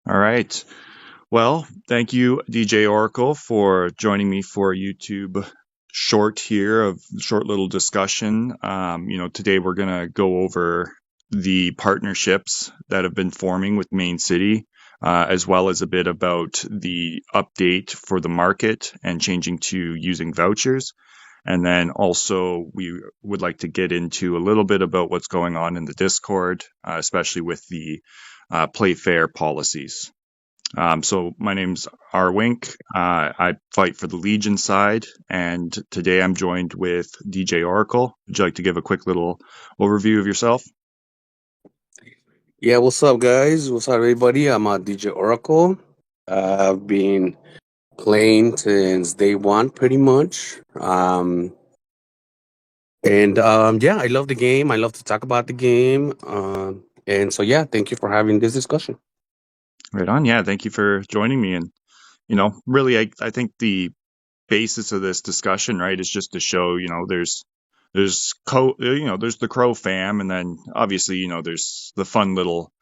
All right. Well, thank you, DJ Oracle, for joining me for a YouTube short here of short little discussion. Today we're going to go over the partnerships that have been forming with Main City, as well as a bit about the update for the market and changing to using vouchers. And then also, we would like to get into a little bit about what's going on in the Discord, especially with the play fair policies. So my name's R Wink. I fight for the Legion side, and today I'm joined with DJ Oracle. Would you like to give a quick little overview of yourself? Yeah, what's up, guys? What's up, everybody? I'm DJ Oracle. I've been playing since day one, pretty much. Yeah, I love the game. I love to talk about the game. And so, yeah, thank you for having this discussion. Right on. Yeah, thank you for joining me. And really, I think the basis of this discussion, right, is just to show, there's the Crow fam, and then obviously, there's the fun little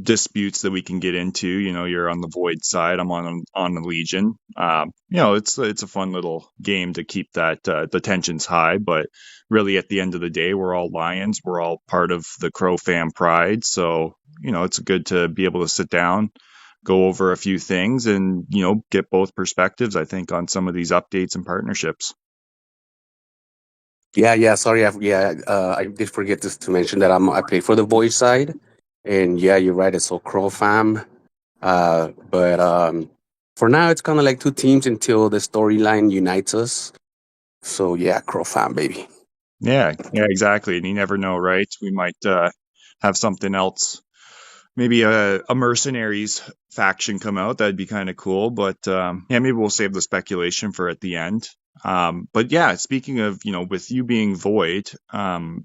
disputes that we can get into. You're on the Void side, I'm on the Legion. It's a fun little game to keep that the tensions high. But really, at the end of the day, we're all Lions. We're all part of the Crow fam pride. So it's good to be able to sit down, go over a few things, and get both perspectives. I think on some of these updates and partnerships. Yeah. Sorry, I did forget to mention that I play for the voice side, and yeah, you're right. It's all Crow fam. But for now, it's kind of like two teams until the storyline unites us. So yeah, Crow fam, baby. Yeah, exactly. And you never know, right? We might have something else, maybe a mercenaries faction come out. That'd be kind of cool. But yeah, maybe we'll save the speculation for at the end. But yeah, speaking of, with you being Void,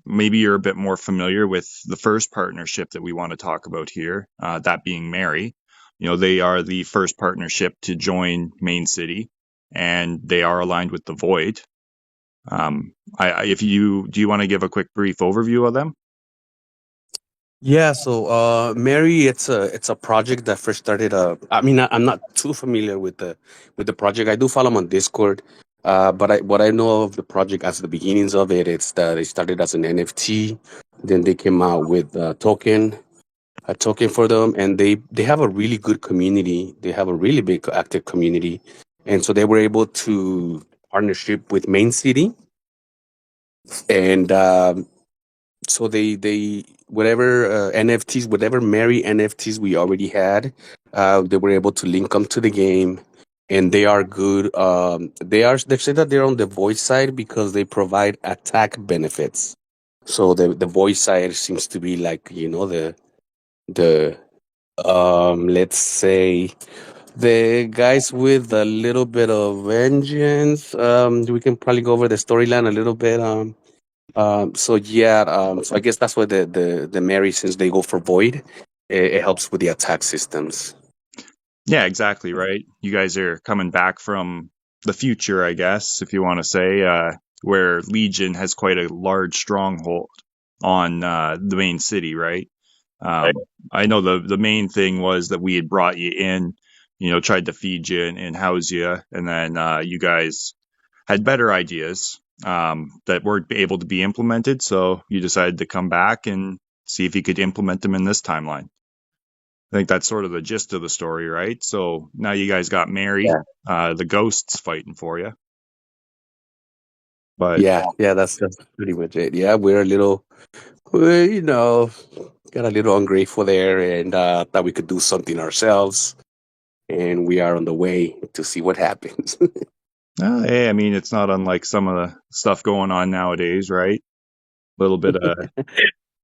maybe you're a bit more familiar with the first partnership that we want to talk about here, that being Mary. They are the first partnership to join Main City, and they are aligned with the Void. If you do, you want to give a quick brief overview of them? Yeah, so Mary, it's a project that first started. I mean, I'm not too familiar with the project. I do follow them on Discord, but what I know of the project as the beginnings of it, it's that they started as an NFT, then they came out with a token for them, and they have a really good community. They have a really big active community, and so they were able to partnership with Main City, and so they whatever NFTs, whatever Mary NFTs we already had, they were able to link them to the game, and they are good. They say that they're on the voice side because they provide attack benefits. So the voice side seems to be like the let's say the guys with a little bit of vengeance. We can probably go over the storyline a little bit. So I guess that's why the Mary, since they go for void, it helps with the attack systems. Yeah, exactly, right. You guys are coming back from the future, I guess, if you want to say, where Legion has quite a large stronghold on the main city, right? Right. I know the main thing was that we had brought you in, tried to feed you and house you, and then you guys had better ideas that weren't able to be implemented, so you decided to come back and see if you could implement them in this timeline. I think that's sort of the gist of the story, right? So now you guys got Mary, Yeah, the ghosts fighting for you. But yeah, that's pretty much it. Yeah, we're a little, we, got a little ungrateful there, and thought we could do something ourselves, and we are on the way to see what happens. hey, I mean, it's not unlike some of the stuff going on nowadays, right? A little bit of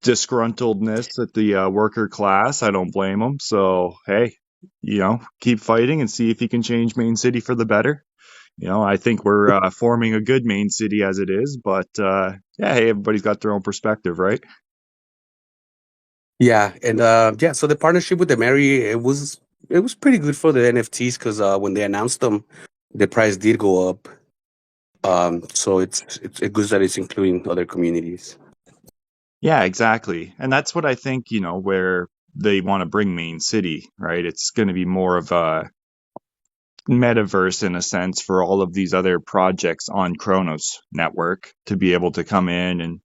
disgruntledness at the worker class. I don't blame them. So hey, keep fighting and see if you can change Main City for the better. I think we're forming a good Main City as it is, but yeah, hey, everybody's got their own perspective, right? Yeah, and yeah, so the partnership with the Mary, it was pretty good for the NFTs because when they announced them, the price did go up. So it's good that it's including other communities. Yeah, exactly. And that's what I think, where they want to bring Main City, right? It's going to be more of a metaverse in a sense for all of these other projects on Chronos network to be able to come in and,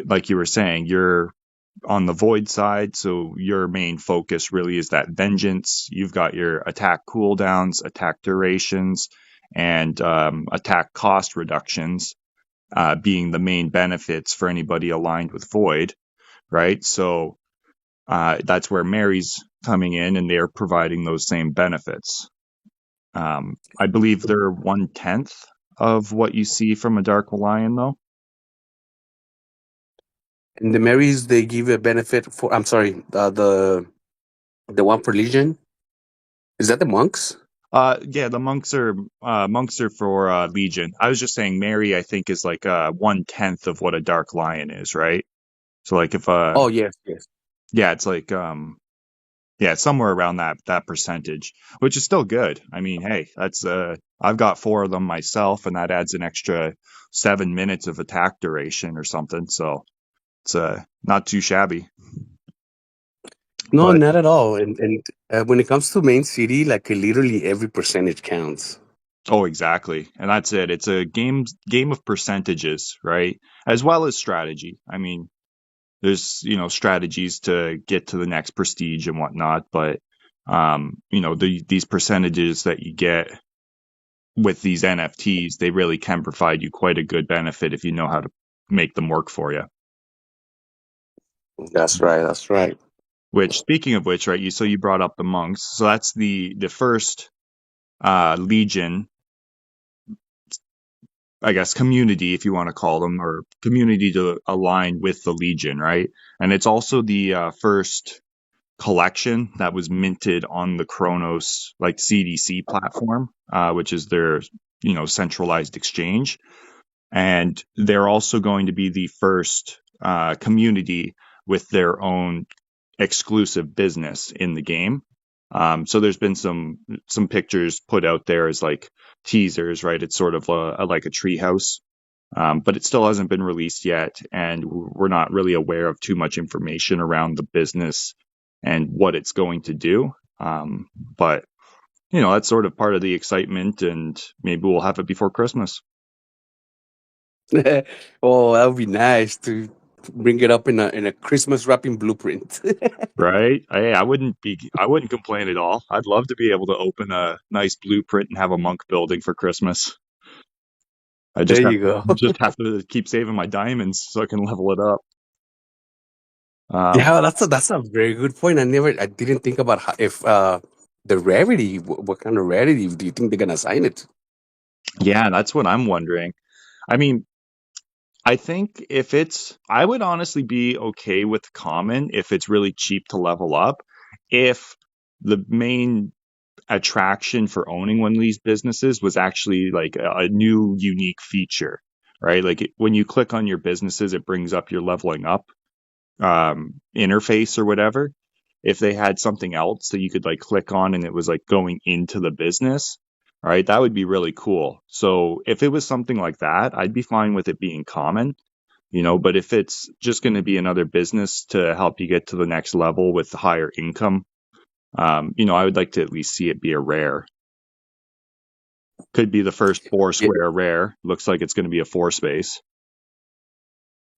like you were saying, you're on the void side, so your main focus really is that vengeance. You've got your attack cooldowns, attack durations, and attack cost reductions being the main benefits for anybody aligned with void, right? So that's where Mary's coming in, and they're providing those same benefits. I believe they're 1/10 of what you see from a Dark Lion, though. And the Marys, they give a benefit for. I'm sorry, the one for Legion, is that the monks? Yeah, the monks are for Legion. I was just saying Mary, I think, is like 1/10 of what a Dark Lion is, right? So like if Oh yes, yes. yeah, it's like yeah, somewhere around that percentage, which is still good. I mean, hey, that's I've got four of them myself, and that adds an extra 7 minutes of attack duration or something. So it's not too shabby. No, But not at all. And when it comes to main city, like literally every percentage counts. oh, exactly. And that's it. It's a game of percentages, right? As well as strategy. I mean, there's, strategies to get to the next prestige and whatnot, but these percentages that you get with these NFTs, they really can provide you quite a good benefit if you know how to make them work for you. That's right. That's right. Which, speaking of which, right, you brought up the monks. So that's the first legion, I guess, community, if you want to call them, or community to align with the Legion, right? And it's also the first collection that was minted on the Chronos, like CDC platform, which is their, centralized exchange. And they're also going to be the first community with their own exclusive business in the game. So there's been some pictures put out there as like teasers, right? It's sort of like a treehouse, but it still hasn't been released yet, and we're not really aware of too much information around the business and what it's going to do. But that's sort of part of the excitement, and maybe we'll have it before Christmas. Oh, that would be nice to bring it up in a Christmas wrapping blueprint. Right? I wouldn't complain at all. I'd love to be able to open a nice blueprint and have a monk building for Christmas. I There just have you go. just have to keep saving my diamonds so I can level it up. Um, Yeah, that's a very good point. I didn't think about how, if the rarity. What kind of rarity do you think they're gonna assign it? yeah, that's what I'm wondering. I mean, I think I would honestly be okay with common if it's really cheap to level up. If the main attraction for owning one of these businesses was actually like a new unique feature, right? Like when you click on your businesses, it brings up your leveling up interface or whatever. If they had something else that you could like click on and it was like going into the business, right? That would be really cool. So if it was something like that, I'd be fine with it being common, but if it's just going to be another business to help you get to the next level with higher income, I would like to at least see it be a rare. Could be the first four Yeah. square rare. Looks like it's going to be a four space.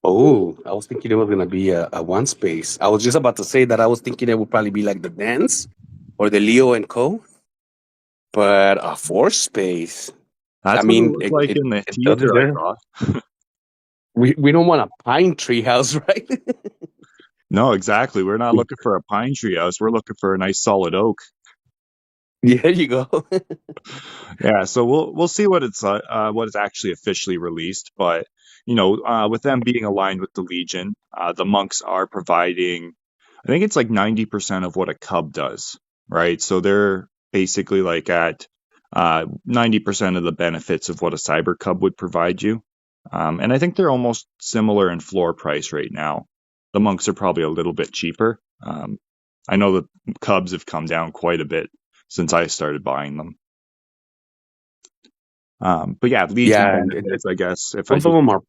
Oh, I was thinking it was gonna be a one space. I was just about to say that I was thinking it would probably be like the dance or the Leo and Co. But a four space. I That's what it mean, looked like in the it doesn't teaser I there. saw. We don't want a pine tree house, right? No, exactly. We're not looking for a pine tree house. We're looking for a nice solid oak. Yeah, there you go. Yeah, so we'll see what is actually officially released, but with them being aligned with the Legion, the monks are providing, I think it's like 90% of what a cub does, right? So they're basically like at 90% of the benefits of what a cyber cub would provide you. And I think they're almost similar in floor price right now. The monks are probably a little bit cheaper. I know the cubs have come down quite a bit since I started buying them. But yeah, Legion Yeah, and benefits, I guess. If I both of just, them are.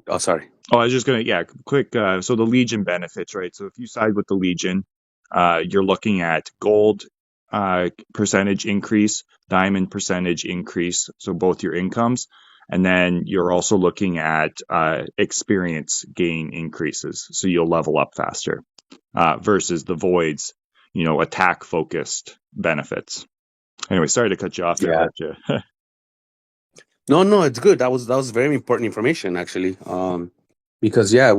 Oh, sorry. oh, I was just gonna, yeah, quick. So the Legion benefits, right? So if you side with the Legion, you're looking at gold percentage increase, diamond percentage increase, so both your incomes. And then you're also looking at experience gain increases, so you'll level up faster versus the voids, attack focused benefits. Anyway, sorry to cut you off there, Yeah. Archie. No, no, it's good. That was very important information actually. Because yeah,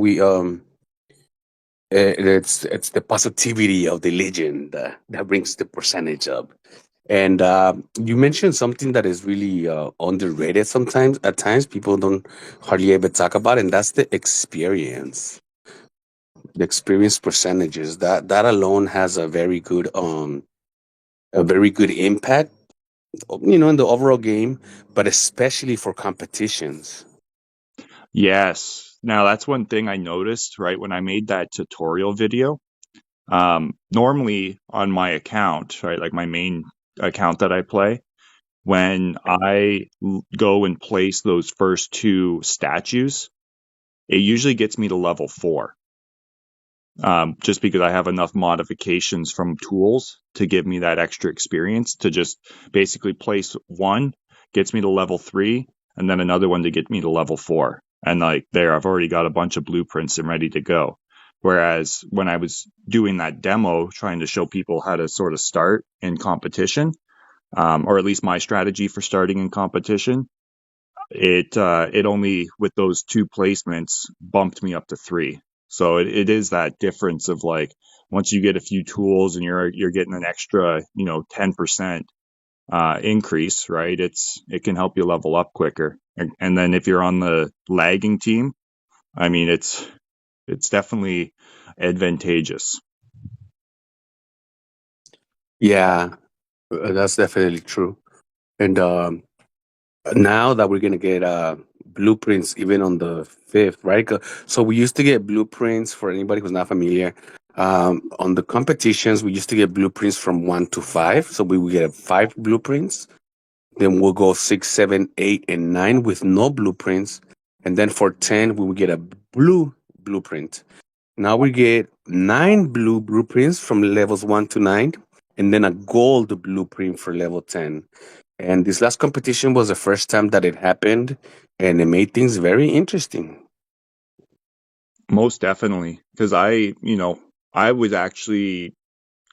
it's the positivity of the legend that brings the percentage up. And you mentioned something that is really underrated sometimes. At times, people don't hardly ever talk about, and that's the experience. The experience percentages. That alone has a very good impact, in the overall game, but especially for competitions. Yes. Now, that's one thing I noticed, right, when I made that tutorial video. Normally on my account, right, like my main account that I play, when I go and place those first two statues, it usually gets me to level 4. Just because I have enough modifications from tools to give me that extra experience to just basically place one gets me to level 3 and then another one to get me to level 4. And like there, I've already got a bunch of blueprints and ready to go. Whereas when I was doing that demo, trying to show people how to sort of start in competition, or at least my strategy for starting in competition, it only with those two placements bumped me up to 3. So it is that difference of like once you get a few tools and you're getting an extra 10% increase, right? It can help you level up quicker. And then if you're on the lagging team, I mean it's definitely advantageous. Yeah, that's definitely true. And now that we're gonna get blueprints even on the 5th, right? So we used to get blueprints for anybody who's not familiar. On the competitions, we used to get blueprints from 1 to 5. So we would get 5 blueprints. Then we'll go 6, 7, 8, and 9 with no blueprints. And then for 10, we would get a blue blueprint. Now we get 9 blue blueprints from levels 1 to 9, and then a gold blueprint for level 10. And this last competition was the first time that it happened, and it made things very interesting. Most definitely, because I would actually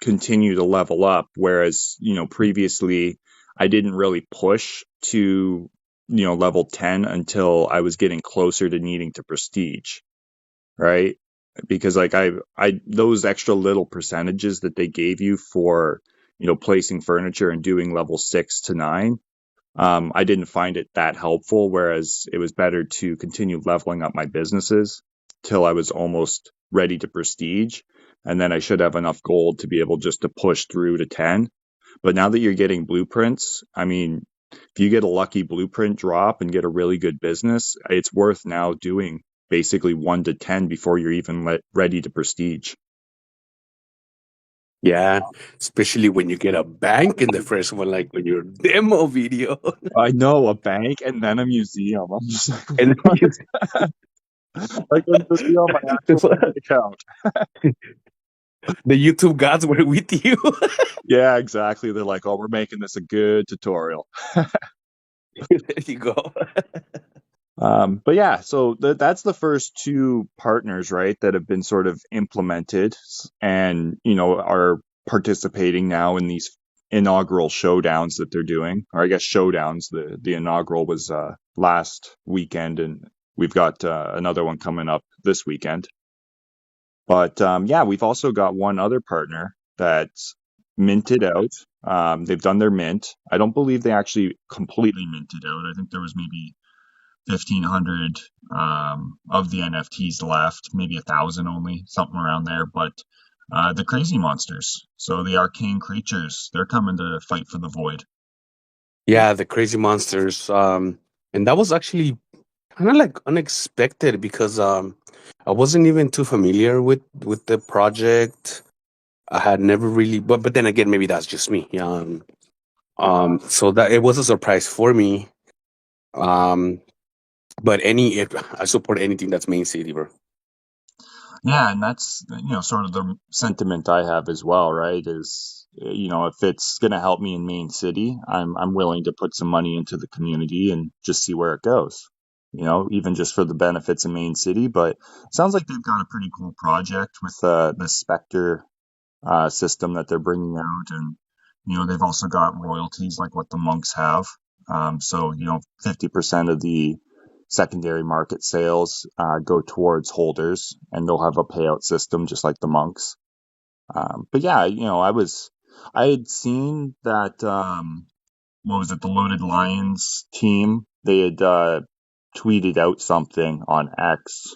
continue to level up. Whereas, previously I didn't really push to, level 10 until I was getting closer to needing to prestige, right? Because like those extra little percentages that they gave you for, placing furniture and doing level 6 to 9, I didn't find it that helpful. Whereas it was better to continue leveling up my businesses till I was almost ready to prestige. And then I should have enough gold to be able just to push through to 10. But now that you're getting blueprints, I mean, if you get a lucky blueprint drop and get a really good business, it's worth now doing basically 1 to 10 before you're even ready to prestige. Yeah, especially when you get a bank in the first one, like on your demo video. I know a bank and then a museum. I'm just And then like, I couldn't just be on my actual bank account. the YouTube gods were with you. Yeah, exactly. They're like, oh, we're making this a good tutorial. There you go. But yeah, so that's the first two partners, right, that have been sort of implemented and, are participating now in these inaugural showdowns that they're doing. Or I guess showdowns. The inaugural was last weekend, and we've got another one coming up this weekend. But yeah, we've also got one other partner that's minted out. They've done their mint. I don't believe they actually completely minted out. I think there was maybe 1,500 of the NFTs left, maybe 1,000 only, something around there. But the crazy monsters, so the arcane creatures, they're coming to fight for the void. Yeah, the crazy monsters. And that was actually kind of like unexpected because I wasn't even too familiar with the project. I had never really, but then again, maybe that's just me. Yeah. So that it was a surprise for me. Um, but I support anything that's main city, bro. Yeah, and that's sort of the sentiment I have as well, right? Is if it's going to help me in Main City, I'm willing to put some money into the community and just see where it goes. Even just for the benefits of Main City. But it sounds like they've got a pretty cool project with the Spectre system that they're bringing out, and they've also got royalties like what the monks have. So 50% of the secondary market sales go towards holders, and they'll have a payout system just like the monks. But yeah, I had seen that what was it, the Loaded Lions team? They had tweeted out something on X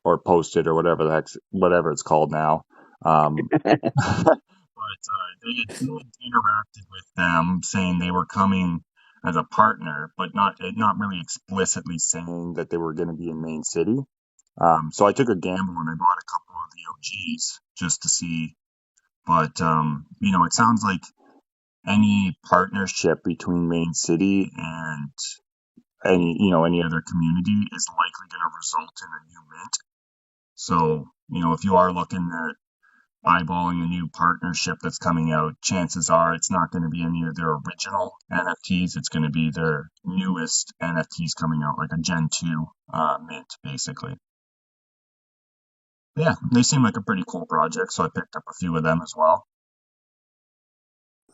or posted or whatever it's called now. Um, but they had interacted with them, saying they were coming as a partner, but not really explicitly saying that they were going to be in Main City. So I took a gamble and I bought a couple of the OGs just to see. But it sounds like any partnership between Main City and any other community is likely going to result in a new mint. So if you are looking at eyeballing a new partnership that's coming out, chances are it's not going to be any of their original NFTs. It's going to be their newest NFTs coming out, like a Gen 2 mint, basically. Yeah, they seem like a pretty cool project, so I picked up a few of them as well.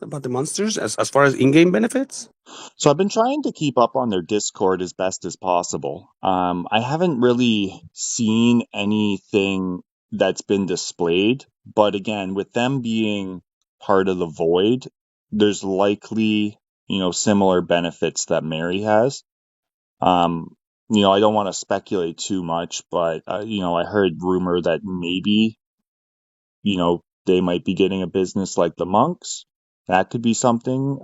About the monsters as far as in-game benefits. So I've been trying to keep up on their Discord as best as possible. I haven't really seen anything that's been displayed, but again, with them being part of the Void, there's likely, similar benefits that Mary has. Um, I don't want to speculate too much, but I heard rumor that maybe they might be getting a business like the monks. That could be something.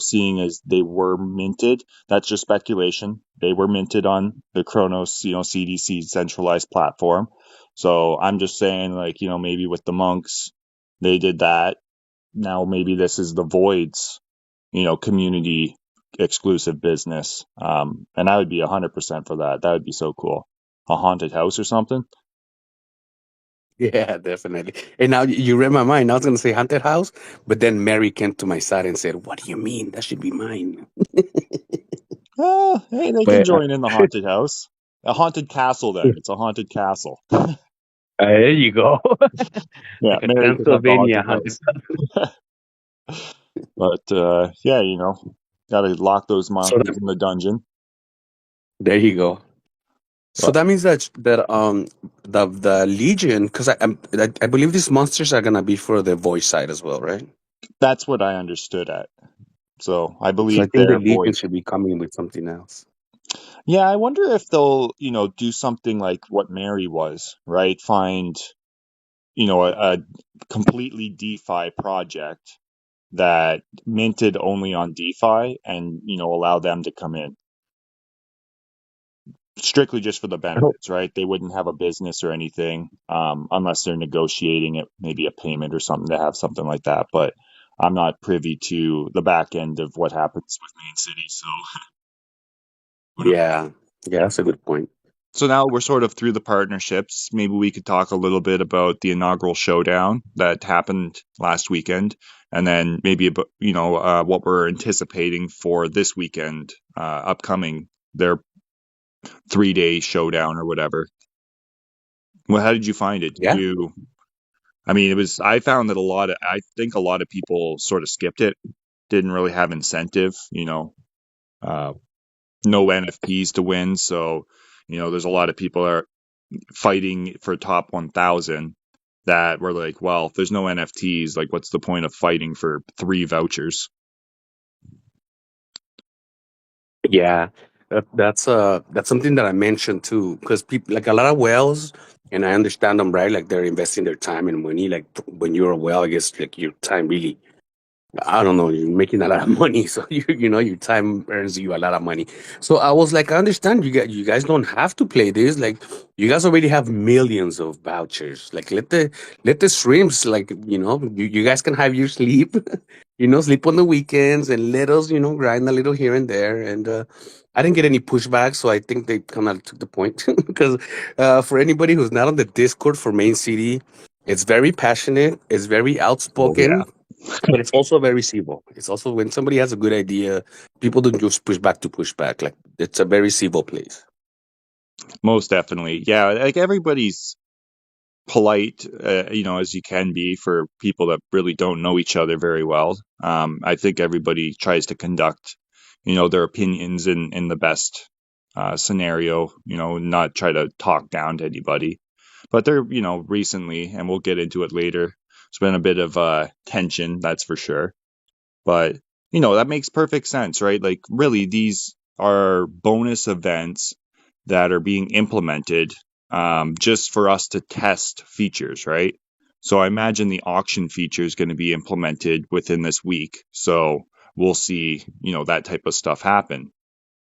Seeing as they were minted, that's just speculation. They were minted on the Chronos, CDC centralized platform. So I'm just saying, like, maybe with the monks, they did that. Now maybe this is the Voids, community exclusive business. And I would be 100% for that. That would be so cool. A haunted house or something. Yeah, definitely. And now you read my mind. I was going to say haunted house, but then Mary came to my side and said, "What do you mean? That should be mine." Hey, they can But join in the haunted house. A haunted castle, then. It's a haunted castle. there you go. Yeah, Like a Mary could have the Transylvania haunted haunted. house. But yeah, gotta lock those So monsters in the dungeon. there you go. So But that means that the Legion, because I believe these monsters are gonna be for the voice side as well, right? that's what I understood at. So I So I believe think the they're Legion void. should be coming with something else. Yeah, I wonder if they'll, do something like what Mary was, right? Find, a completely DeFi project that minted only on DeFi and, allow them to come in strictly just for the Oh, benefits, right? They wouldn't have a business or anything, unless they're negotiating it, maybe a payment or something to have something like that. But I'm not privy to the back end of what happens with Main City, so who knows? yeah, yeah, that's a good point. So now we're sort of through the partnerships. Maybe we could talk a little bit about the inaugural showdown that happened last weekend, and then maybe about what we're anticipating for this weekend, upcoming their 3-day showdown or whatever. Well, how did you find it? Did Yeah, you? I mean, I found that I think a lot of people sort of skipped it, didn't really have incentive, uh, no NFTs to win. So, there's a lot of people that are fighting for top 1,000 that were like, well, if there's no NFTs, like, what's the point of fighting for 3 vouchers? yeah, that's something that I mentioned too, because people like a lot of whales, and I understand them, right? Like they're investing their time and money. Like when you're a whale, I guess like your time really. I don't know, you're making a lot of money, so your time earns you a lot of money. So I was like, I understand you guys don't have to play this. Like, you guys already have millions of vouchers. Like, let the streams, like, you guys can have your sleep, sleep on the weekends, and let us, grind a little here and there. And I didn't get any pushback, so I think they kind of took the point because for anybody who's not on the Discord for Main City, it's very passionate, it's very Oh yeah, outspoken, but it's also very civil. It's also when somebody has a good idea, people don't just push back to push back. Like, it's a very civil place. most definitely. Yeah, like everybody's polite, as you can be for people that really don't know each other very well. I think everybody tries to conduct, their opinions in the best scenario, not try to talk down to anybody. But there, recently, and we'll get into it later, it's been a bit of tension, that's for sure. But, that makes perfect sense, right? Like, really, these are bonus events that are being implemented just for us to test features, right? So I imagine the auction feature is going to be implemented within this week. So we'll see, that type of stuff happen,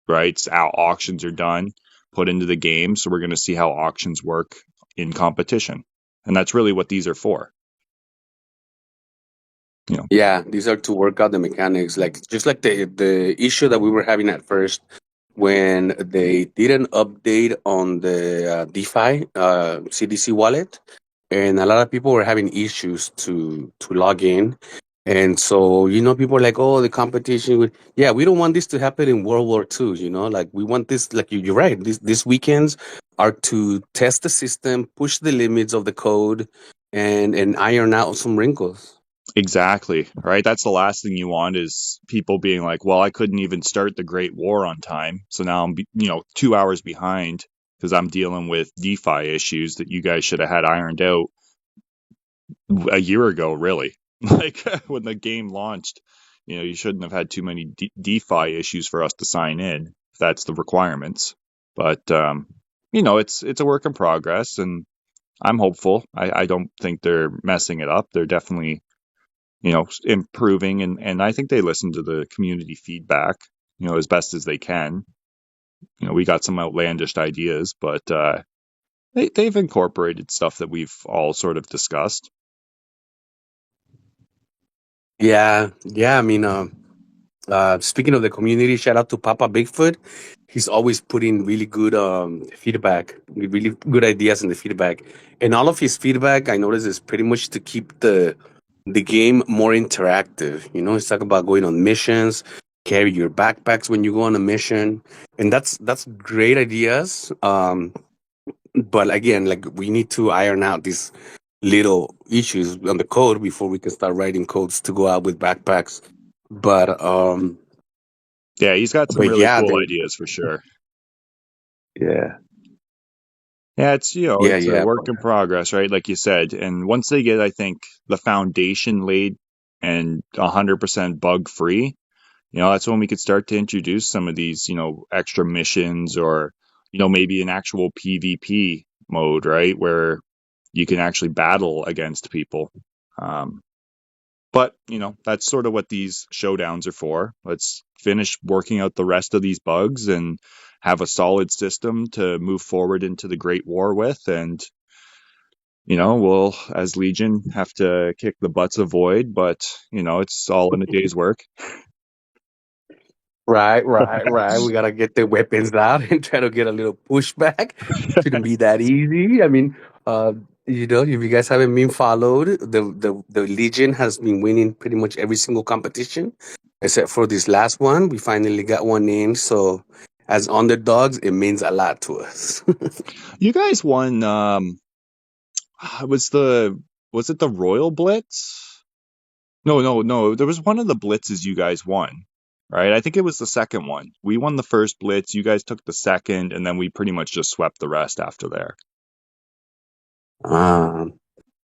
right? So our auctions are done, put into the game. So we're going to see how auctions work in competition. And that's really what these are for, you know. Yeah, these are to work out the mechanics, like just like the issue that we were having at first when they did an update on the DeFi CDC wallet, and a lot of people were having issues to log in. And so, people are like, oh, the competition with, yeah, we don't want this to happen in World War II, like we want this, like you're right. These weekends are to test the system, push the limits of the code, and iron out some wrinkles. Exactly, right? That's the last thing you want is people being like, "Well, I couldn't even start the Great War on time, so now I'm, 2 hours behind because I'm dealing with DeFi issues that you guys should have had ironed out a year ago, really." Like when the game launched, you shouldn't have had too many DeFi issues for us to sign in. If that's the requirements, but it's a work in progress, and I'm hopeful. I don't think they're messing it up. They're definitely improving, and I think they listen to the community feedback, as best as they can. We got some outlandish ideas, but they've incorporated stuff that we've all sort of discussed. Yeah, yeah. I mean, speaking of the community, shout out to Papa Bigfoot. He's always putting really good feedback, really good ideas in the feedback, and all of his feedback, I notice, is pretty much to keep the game more interactive. It's talk about going on missions, carry your backpacks when you go on a mission, and that's great ideas. But again, like, we need to iron out these little issues on the code before we can start writing codes to go out with backpacks. But Yeah, he's got some but really yeah, cool they ideas for sure. yeah Yeah, it's yeah it's a yeah. work in progress, right? Like you said, and once they get, I think, the foundation laid and 100% bug free, that's when we could start to introduce some of these, extra missions or, maybe an actual PvP mode, right? Where you can actually battle against people. Um, but, that's sort of what these showdowns are for. Let's finish working out the rest of these bugs and have a solid system to move forward into the Great War with. And, we'll, as Legion, have to kick the butts of Void, but, it's all in a day's work. Right. We gotta get the weapons out and try to get a little pushback. Shouldn't be that easy. I mean, uh, if you guys haven't been followed, the Legion has been winning pretty much every single competition, except for this last one. We finally got one in, so as underdogs, it means a lot to us. You guys won. Was it the Royal Blitz? No, no, no. There was one of the blitzes you guys won, right? I think it was the second one. We won the first blitz. You guys took the second, and then we pretty much just swept the rest after there. um,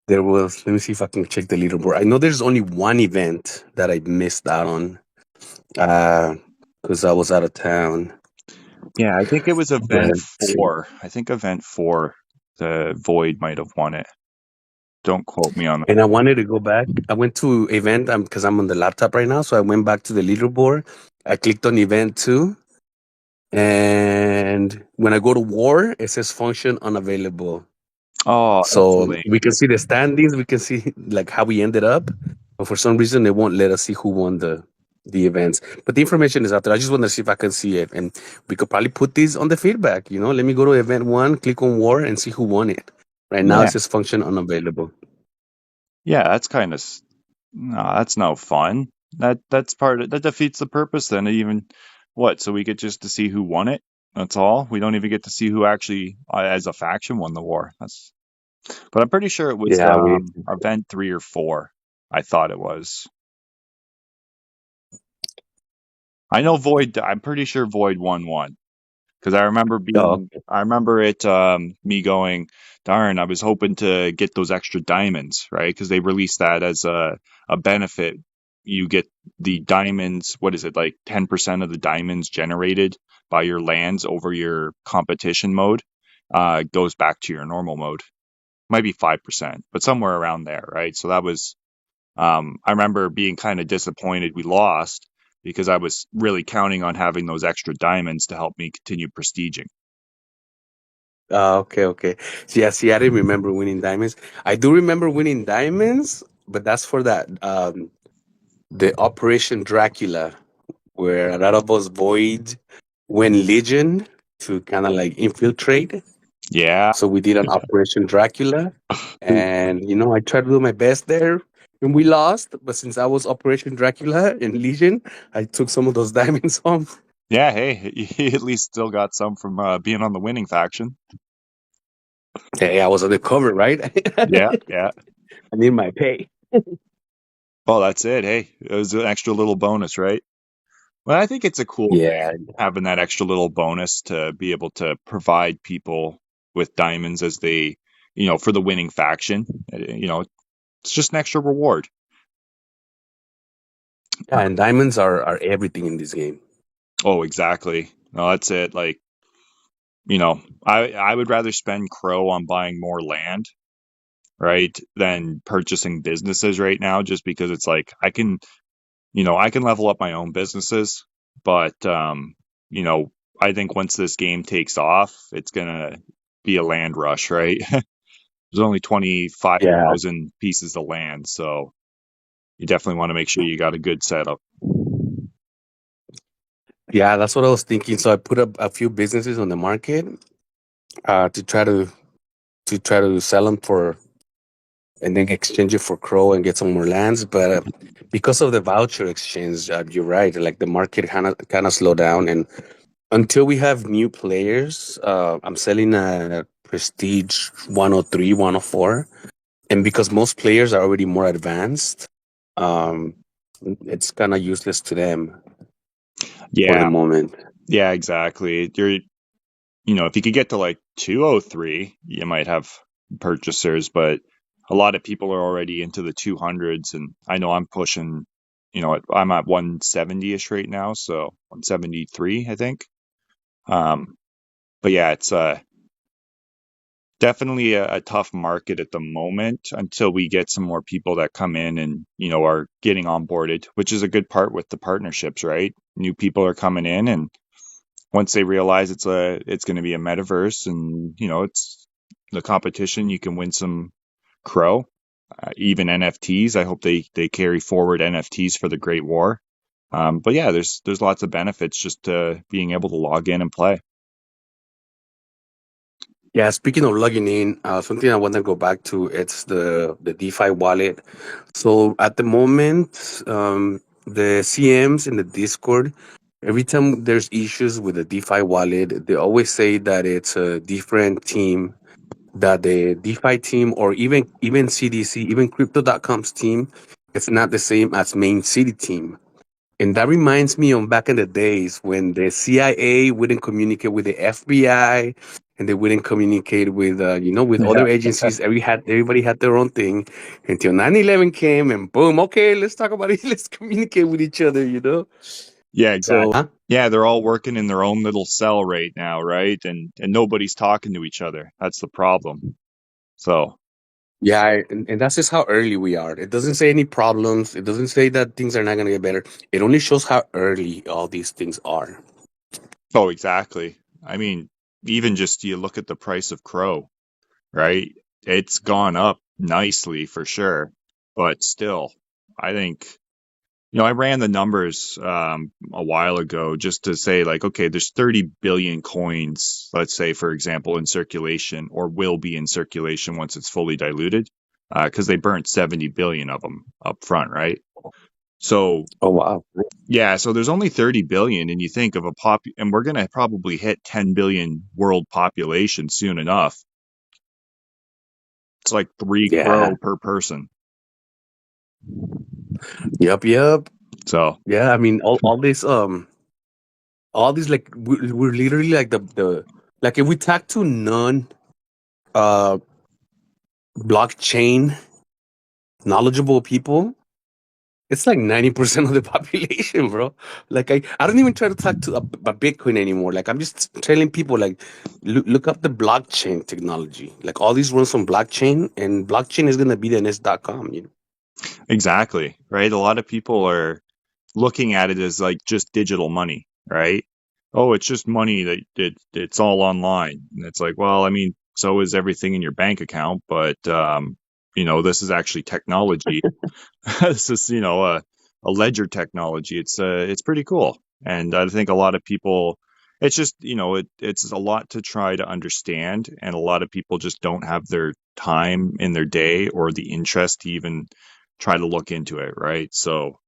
there was. Let me see if I can check the leaderboard. I know there's only one event that I missed out on, uh, because I was out of town. Yeah, I think it was But event four. I think event four, the Void might have won it. Don't quote me on that. And I wanted to go back. I went to event because I'm on the laptop right now. So I went back to the leaderboard. I clicked on event two. And when I go to war, it says function unavailable. Oh, that's So lame. we can see the standings. We can see like how we ended up. But for some reason, they won't let us see who won the events. But the information is out there. I just want to see if I can see it. And we could probably put these on the feedback. Let me go to event one, click on war, and see who won it. Right now, it Yeah, says function unavailable. yeah, that's kind of no, that's no fun. That's part of that defeats the purpose then. Even what? So we get just to see who won it. That's all. We don't even get to see who actually, as a faction, won the war. That's. But I'm pretty sure it was Yeah, we. event 3 or 4. I thought it was. I know Void. I'm pretty sure Void won one. Because Oh, I remember it, me going, darn, I was hoping to get those extra diamonds, right? Because they released that as a benefit. You get the diamonds, what is it, like 10% of the diamonds generated by your lands over your competition mode goes back to your normal mode. Might be 5%, but somewhere around there, right? So that was I remember being kind of disappointed we lost because I was really counting on having those extra diamonds to help me continue prestiging. okay, okay. Yeah, see, I didn't remember winning diamonds. I do remember winning diamonds, but that's for that the Operation Dracula, where a lot of us void went Legion to kind of like infiltrate. Yeah. So we did an Operation Dracula, and I tried to do my best there, and we lost. But since I was Operation Dracula in Legion, I took some of those diamonds home. Yeah, hey, you at least still got some from being on the winning faction. Hey, I was on the cover, right? Yeah, yeah. I need my pay. Well, that's it. Hey, it was an extra little bonus, right? Well, I think it's a cool Yeah, thing having that extra little bonus to be able to provide people with diamonds as they, for the winning faction. It's just an extra reward. yeah, and diamonds are everything in this game. Oh, exactly. No, that's it. Like, I would rather spend crow on buying more land, right, than purchasing businesses right now, just because it's like I can level up my own businesses, but you know, I think once this game takes off, it's gonna be a land rush, right? There's only Yeah, 25,000 pieces of land, so you definitely want to make sure you got a good setup. yeah, that's what I was thinking. So I put up a few businesses on the market to try to sell them for and then exchange it for crow and get some more lands. But because of the voucher exchange, you're right. Like the market kind of slowed down, and until we have new players, I'm selling a Prestige 103, 104, and because most players are already more advanced, um, it's kind of useless to them for the Yeah, moment. yeah, exactly. If you could get to like 203, you might have purchasers, but a lot of people are already into the 200s, and I know I'm pushing, I'm at 170-ish right now, so 173, I think. Um, but yeah, it's definitely a tough market at the moment until we get some more people that come in and, are getting onboarded, which is a good part with the partnerships, right? New people are coming in, and once they realize it's going to be a metaverse and it's the competition, you can win some crow, even NFTs. I hope they carry forward NFTs for the Great War. But yeah, there's lots of benefits just to being able to log in and play. Yeah, speaking of logging in, something I want to go back to, it's the DeFi wallet. So at the moment, the CMs in the Discord, every time there's issues with the DeFi wallet, they always say that it's a different team, that the DeFi team or even CDC, even Crypto.com's team, it's not the same as Main City team. And that reminds me of back in the days when the CIA wouldn't communicate with the FBI, and they wouldn't communicate with with other agencies. Everybody had their own thing until 9/11 came, and boom, okay, let's talk about it. Let's communicate with each other. Yeah, exactly. So Yeah, they're all working in their own little cell right now, right? And nobody's talking to each other. That's the problem. So Yeah, and that's just how early we are. It doesn't say any problems. It doesn't say that things are not going to get better. It only shows how early all these things are. Oh, exactly. I mean, even just you look at the price of crow, right? It's gone up nicely for sure, but still, I think, I ran the numbers a while ago just to say, like, okay, there's 30 billion coins, let's say, for example, in circulation or will be in circulation once it's fully diluted, because they burnt 70 billion of them up front, right? So, Oh wow. yeah, so there's only 30 billion, and you think of and we're going to probably hit 10 billion world population soon enough. It's like three Yeah. crow per person. Yep. Yep. So, Yeah. I mean, all these like we're literally like the like if we talk to non uh blockchain knowledgeable people, it's like 90% of the population, bro. Like I don't even try to talk to about Bitcoin anymore. Like I'm just telling people like look up the blockchain technology. Like all these runs on blockchain, and blockchain is gonna be the next.com. You know. exactly, right? A lot of people are looking at it as like just digital money, right? Oh, it's just money it's all online. And it's like, well, I mean, so is everything in your bank account, but this is actually technology. This is, a ledger technology. It's pretty cool. And I think a lot of people, it's just, it's a lot to try to understand. And a lot of people just don't have their time in their day or the interest to even try to look into it. Right. So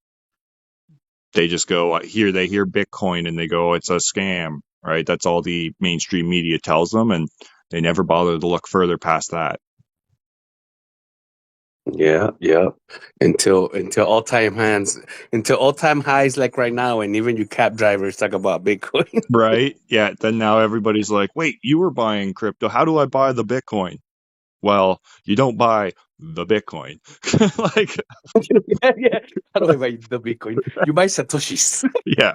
they just go they hear Bitcoin and they go, it's a scam. Right. That's all the mainstream media tells them. And they never bother to look further past that. Yeah, yeah. Until all time highs like right now, and even you cab drivers talk about Bitcoin. Right. Yeah. Then now everybody's like, wait, you were buying crypto. How do I buy the Bitcoin? Well, you don't buy the Bitcoin. Like, Yeah, yeah. How do I buy the Bitcoin? You buy Satoshis. yeah.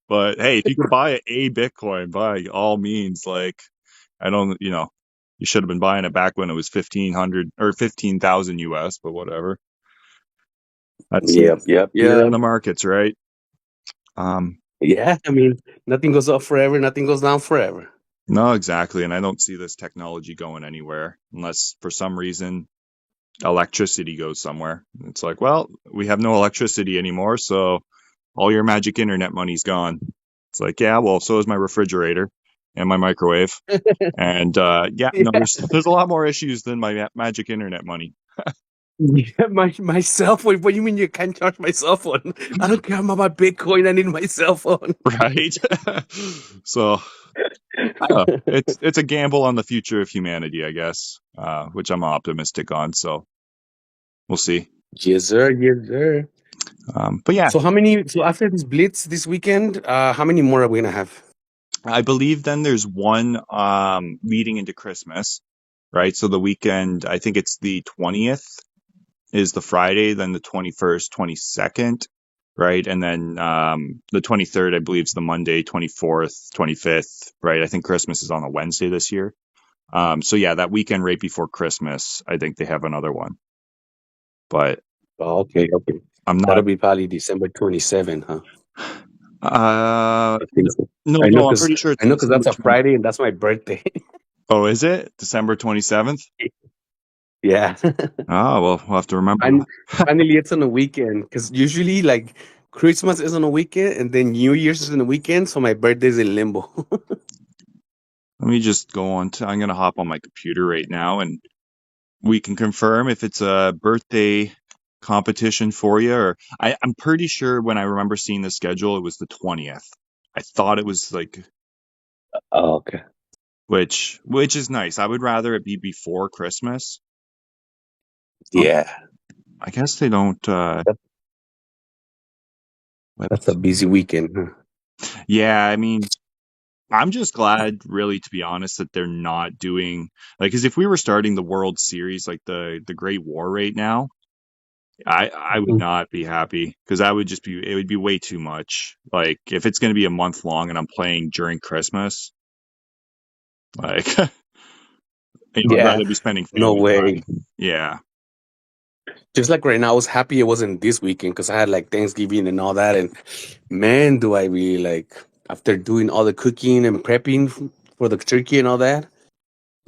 But hey, if you can buy a Bitcoin, by all means, like, I don't, you should have been buying it back when it was 1,500 or 15,000 US, but whatever. That's Yep, yep, fear in yep. the markets, right? Um, Yeah, I mean, nothing goes up forever, nothing goes down forever. no, exactly. And I don't see this technology going anywhere unless for some reason electricity goes somewhere. It's like, well, we have no electricity anymore, so all your magic internet money's gone. It's like, yeah, well, so is my refrigerator and my microwave. And yeah, no, Yeah, there's a lot more issues than my magic internet money, yeah, my cell phone. What do you mean you can't charge my cell phone? I don't care about Bitcoin. I need my cell phone. right? So I don't know. It's a gamble on the future of humanity, I guess, which I'm optimistic on. So we'll see. Yes, sir. Yes, sir. But yeah, So how many? So after this blitz this weekend, how many more are we gonna have? I believe then there's one leading into Christmas, right? So the weekend, I think it's the 20th is the Friday, then the 21st, 22nd, right? And then the 23rd, I believe, is the Monday, 24th, 25th, right? I think Christmas is on a Wednesday this year. So yeah, that weekend right before Christmas, I think they have another one, but Oh, okay, okay. I'm That'll not. be probably December 27, huh? Uh, I think so. no, I know no, I'm because pretty sure it's I know because December that's a 20. Friday and that's my birthday. Oh, is it December 27th? Yeah. Oh, well, we'll have to remember And that. finally, it's on a weekend because usually, like, Christmas is on a weekend and then New Year's is on a weekend. So my birthday's in limbo. Let me just go on to. I'm gonna hop on my computer right now, and we can confirm if it's a birthday competition for you. Or I'm pretty sure when I remember seeing the schedule, it was the 20th. I thought it was like, Oh, okay. which is nice. I would rather it be before Christmas. Oh, Yeah. I guess they don't. That, that's a Webs. busy weekend. Huh? Yeah, I mean, I'm just glad, really, to be honest, that they're not doing like, because if we were starting the World Series, like the Great War right now, I would Mhm. not be happy because that would just be it would be way too much. Like if it's going to be a month long and I'm playing during Christmas, like I'd Yeah, rather be spending no family way. time. Yeah. Just like right now, I was happy it wasn't this weekend because I had like Thanksgiving and all that. And man, do I really like after doing all the cooking and prepping for the turkey and all that.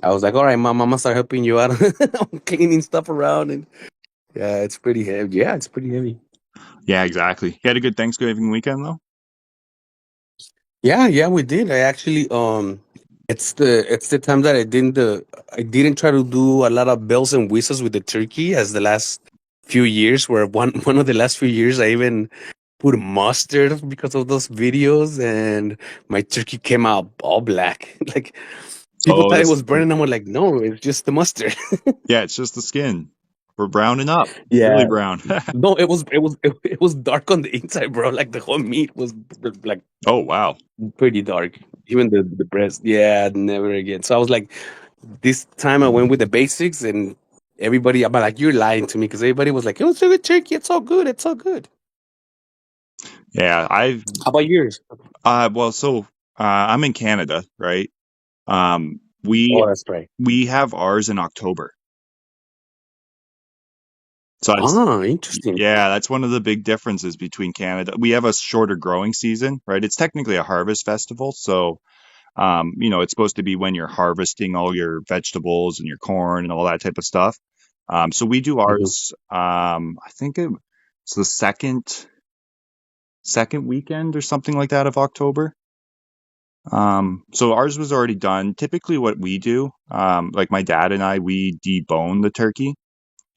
I was like, all right, mom, I'm gonna start helping you out, cleaning stuff around, and yeah, it's pretty heavy. Yeah, it's pretty heavy. Yeah, exactly. You had a good Thanksgiving weekend though? Yeah, yeah, we did. I actually it's the time that I didn't try to do a lot of bells and whistles with the turkey as the last few years. Where one of the last few years I even put mustard because of those videos, and my turkey came out all black. Like people Oh, thought it this was burning. I'm like, no, it's just the mustard. yeah, it's just the skin. We're browning up. Really Yeah. brown. No, it was dark on the inside, bro. Like the whole meat was like Oh, wow. pretty dark. Even the breast. Yeah, never again. So I was like, this time I went with the basics, and everybody. I'm like, you're lying to me because everybody was like, it was a good turkey. It's all good. It's all good. Yeah, I've How about yours? well, so I'm in Canada, right? Um, we Oh, that's right. we have ours in October. So that's Ah, interesting. yeah, that's one of the big differences between Canada. We have a shorter growing season, right? It's technically a harvest festival, so it's supposed to be when you're harvesting all your vegetables and your corn and all that type of stuff. So we do Mhm. ours. I think it's the second weekend or something like that of October. So ours was already done. Typically, what we do, like my dad and I, we debone the turkey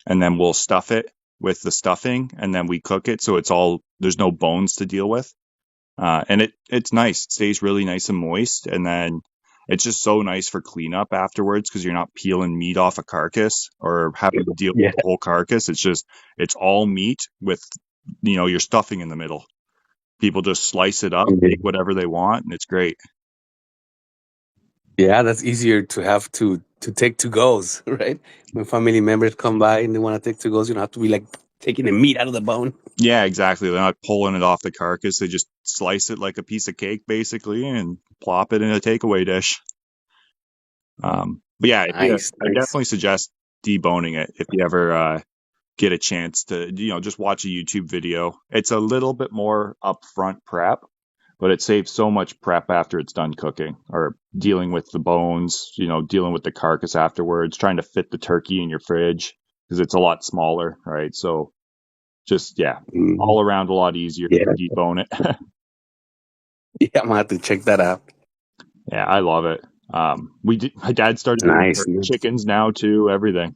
and then we'll stuff it with the stuffing and then we cook it so it's all there's no bones to deal with. And it's nice. It stays really nice and moist, and then it's just so nice for cleanup afterwards because you're not peeling meat off a carcass or having to deal with Yeah. the whole carcass. It's all meat with your stuffing in the middle. People just slice it up, make Mhm. whatever they want, and it's great. Yeah, that's easier to have to take to goes, right? When family members come by and they want to take to goes, you don't have to be like taking the meat out of the bone. Yeah, exactly. They're not pulling it off the carcass. They just slice it like a piece of cake, basically, and plop it in a takeaway dish. But yeah, Nice, I nice. definitely suggest deboning it if you ever get a chance to, just watch a YouTube video. It's a little bit more upfront prep, but it saves so much prep after it's done cooking or dealing with the bones, dealing with the carcass afterwards, trying to fit the turkey in your fridge because it's a lot smaller, right? So just, yeah, Mhm. all around a lot easier if Yeah, you debone it. yeah, I'm gonna have to check that out. Yeah, I love it. My dad started doing Nice, nice. chickens now too, everything.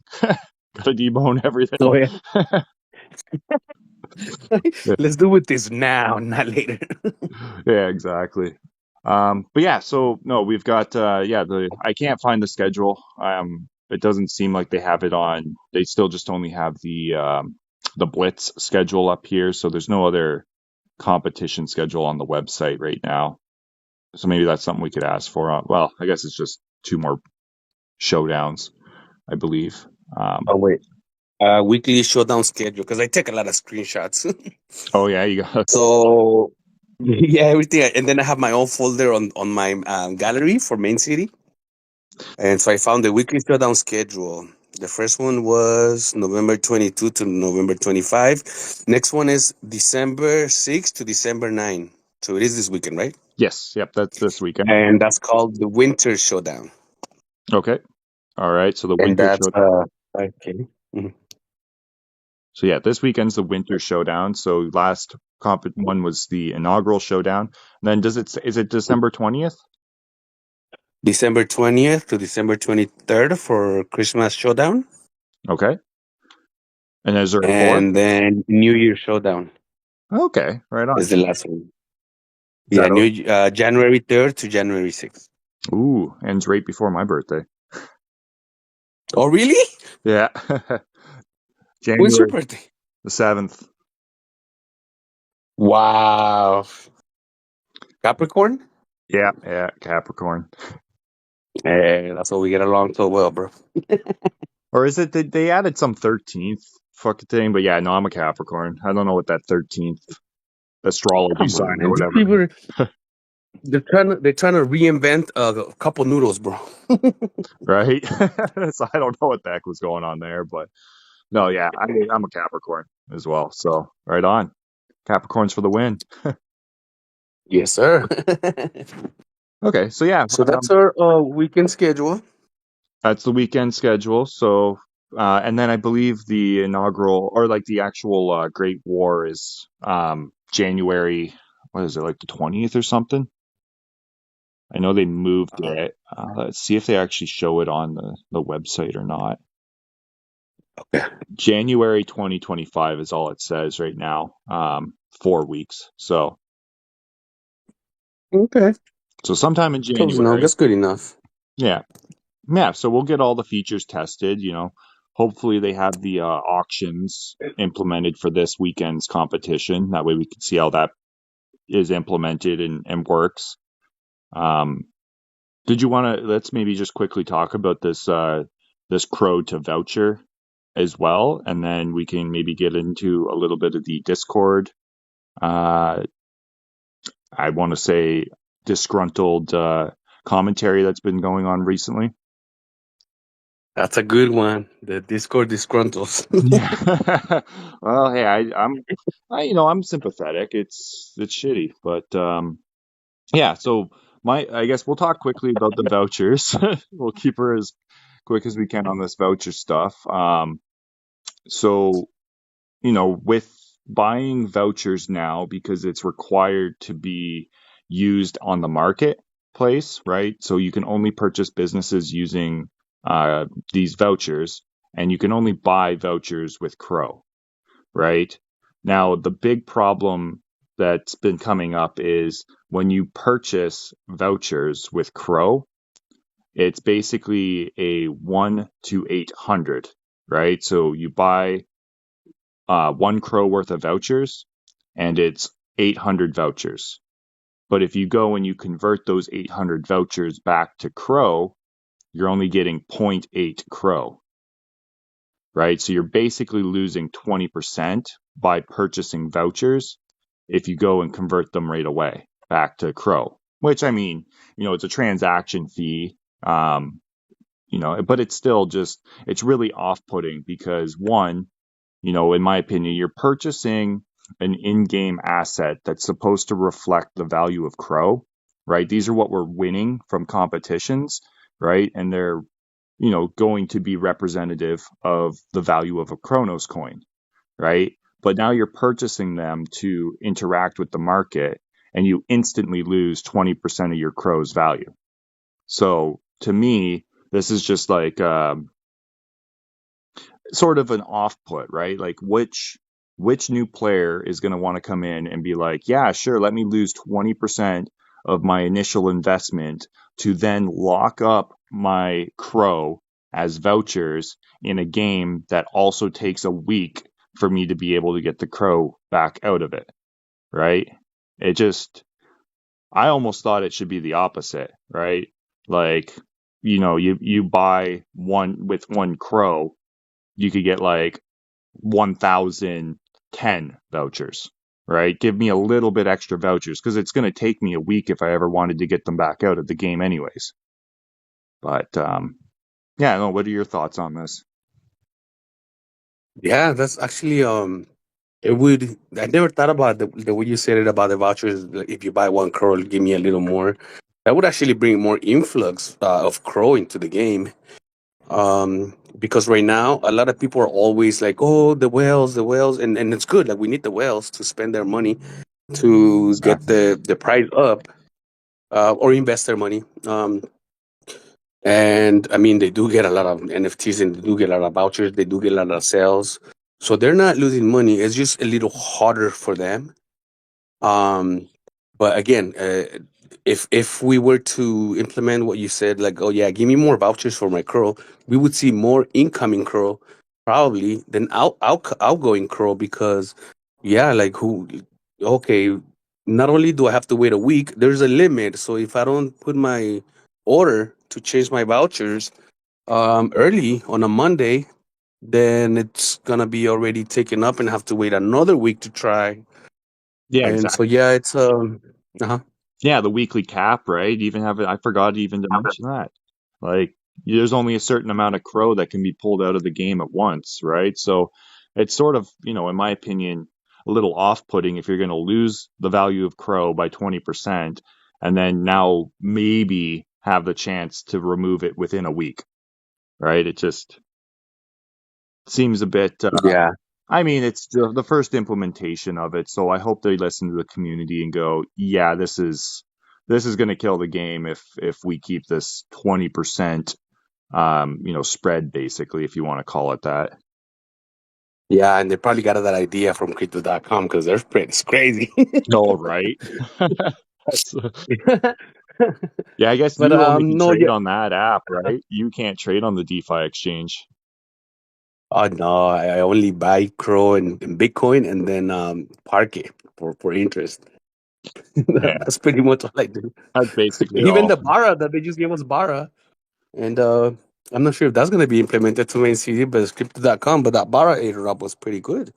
Gotta debone everything. Oh yeah, let's do it this now, not later. Yeah, exactly. But yeah, so no, we've got the I can't find the schedule. It doesn't seem like they have it on. They still just only have the Blitz schedule up here, so there's no other competition schedule on the website right now. So maybe that's something we could ask for. Well, I guess it's just two more showdowns, I believe. Um, Oh wait, weekly showdown schedule because I take a lot of screenshots. oh yeah, you got So yeah, everything, and then I have my own folder on my gallery for Main City, and so I found the weekly showdown schedule. The first one was November 22 to November 25. Next one is December 6 to December 9. So it is this weekend, right? yes, yep, that's this weekend. And that's called the Winter Showdown. Okay, all right. So the And winter that's show. okay. Mhm. So yeah, this weekend's the winter showdown. So last one was the inaugural showdown. Then is it December 20th? December 20th to December 23rd for Christmas Showdown. Okay. And is there a fourth? And then New Year Showdown Okay, right on. is the last one. Is Yeah, that January 3rd to January 6th. ends right before my birthday. Oh, really? Yeah. When's your January birthday? the 7th. Wow. Capricorn? Yeah, yeah, Capricorn. Hey, that's why we get along so well, bro. Or is it that they added some 13th fucking thing? But yeah, no, I'm a Capricorn. I don't know what that 13th astrology Come on, sign or man. These whatever people, is. they're trying to reinvent a couple noodles, bro. right? So I don't know what the heck was going on there, but no, yeah, I'm a Capricorn as well. So right on, Capricorns for the win. Yes, sir. Okay, so yeah, So that's our weekend schedule. that's the weekend schedule. So, and then I believe the inaugural or like the actual Great War is January. What is it, like the 20th or something? I know they moved Uh, it. Let's see if they actually show it on the website or not. okay. January 2025 is all it says right now. 4 weeks. Okay. So sometime in Close enough. January. That's good enough. Yeah. Yeah. So we'll get all the features tested, you know. Hopefully they have the auctions implemented for this weekend's competition. That way we can see how that is implemented and works. Um, did you want to let's maybe just quickly talk about this Crow to voucher as well, and then we can maybe get into a little bit of the Discord. Uh, I want to say disgruntled commentary that's been going on recently. That's a good one. The Discord disgruntles. Yeah. Well, hey, I'm sympathetic. It's shitty, but yeah. So I guess we'll talk quickly about the vouchers. We'll keep her as quick as we can on this voucher stuff. So with buying vouchers now because it's required to be used on the marketplace, right? So you can only purchase businesses using these vouchers, and you can only buy vouchers with Crow, right? Now, the big problem that's been coming up is when you purchase vouchers with Crow, it's basically a 1 to 800, right? So you buy 1 Crow worth of vouchers, and it's 800 vouchers. But if you go and you convert those 800 vouchers back to Crow, you're only getting zero point 0.8 Crow, right? So you're basically losing 20% by purchasing vouchers if you go and convert them right away back to Crow, which I mean, it's a transaction fee. But it's still it's really off putting because one, in my opinion, you're purchasing an in-game asset that's supposed to reflect the value of Crow, right? These are what we're winning from competitions, right? And they're, going to be representative of the value of a Chronos coin, right? But now you're purchasing them to interact with the market and you instantly lose 20% of your Crow's value. So to me, this is just like sort of an off put, right? Like which new player is going to want to come in and be like, yeah, sure, let me lose 20% of my initial investment to then lock up my Crow as vouchers in a game that also takes a week for me to be able to get the Crow back out of it, right? It just I almost thought it should be the opposite, right? Like, you buy one with 1 Crow, you could get like 1,010 vouchers, right? Give me a little bit extra vouchers because it's going to take me a week if I ever wanted to get them back out of the game, anyways. But yeah, no. What are your thoughts on this? Yeah, that's actually it would. I never thought about the way you said it about the vouchers. Like, if you buy 1 crore, give me a little more. That would actually bring more influx of crow into the game. Because right now a lot of people are always like, "Oh, the whales," and it's good. Like we need the whales to spend their money to get Exactly. the price up, or invest their money. And I mean, they do get a lot of NFTs and they do get a lot of vouchers. They do get a lot of sales, so they're not losing money. It's just a little harder for them. Um, but again, if we were to implement what you said, like, oh yeah, give me more vouchers for my curl, we would see more incoming curl probably than outgoing curl because, yeah, like who? Okay, not only do I have to wait a week, there's a limit. So if I don't put my order to change my vouchers early on a Monday, then it's gonna be already taken up and have to wait another week to try. Yeah, And so exactly. yeah, it's uh-huh. Yeah, the weekly cap, right? Even have it, I forgot even to mention that. Like, there's only a certain amount of crow that can be pulled out of the game at once, right? So it's sort of, in my opinion, a little off-putting if you're going to lose the value of crow by 20% and then now maybe have the chance to remove it within a week, right? It just seems a bit Yeah. I mean, it's the first implementation of it, so I hope they listen to the community and go, yeah, this is going to kill the game if we keep this 20% spread basically, if you want to call it that. Yeah, and they probably got that idea from crypto.com because their spread is crazy. No, right? That's, yeah, I guess But you only can no, trade yeah. on that app, right? You can't trade on the DeFi exchange. Oh no, I only buy Crow and Bitcoin and then park it for interest. Yeah, That's pretty much all I do. that's basically Even all. the Bara that they just gave us Bara, and I'm not sure if that's going to be implemented to main CD, but it's crypto.com. But that Bara airdrop was pretty good.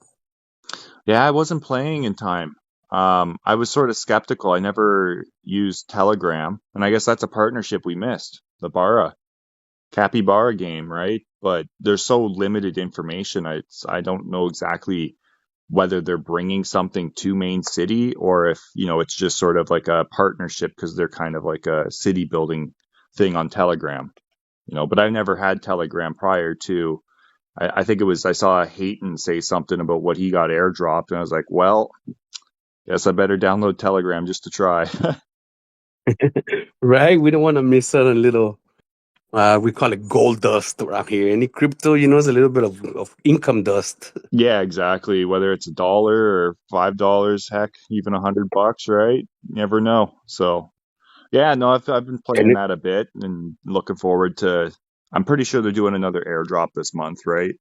Yeah, I wasn't playing in time. I was sort of skeptical. I never used Telegram, and I guess that's a partnership we missed. The Barra Capybara game, right? But there's so limited information. I don't know exactly whether they're bringing something to Main City or if it's just sort of like a partnership because they're kind of like a city building thing on Telegram. But I've never had Telegram prior to. I think it was I saw Hayton say something about what he got airdropped, and I was like, well, guess I better download Telegram just to try. Right? We don't want to miss out on little, we call it gold dust around here. Any crypto, is a little bit of income dust. Yeah, exactly. Whether it's $1 or $5, heck, even $100, right? You never know. So yeah, no, I've been And playing that a bit and looking forward to. I'm pretty sure they're doing another airdrop this month, right?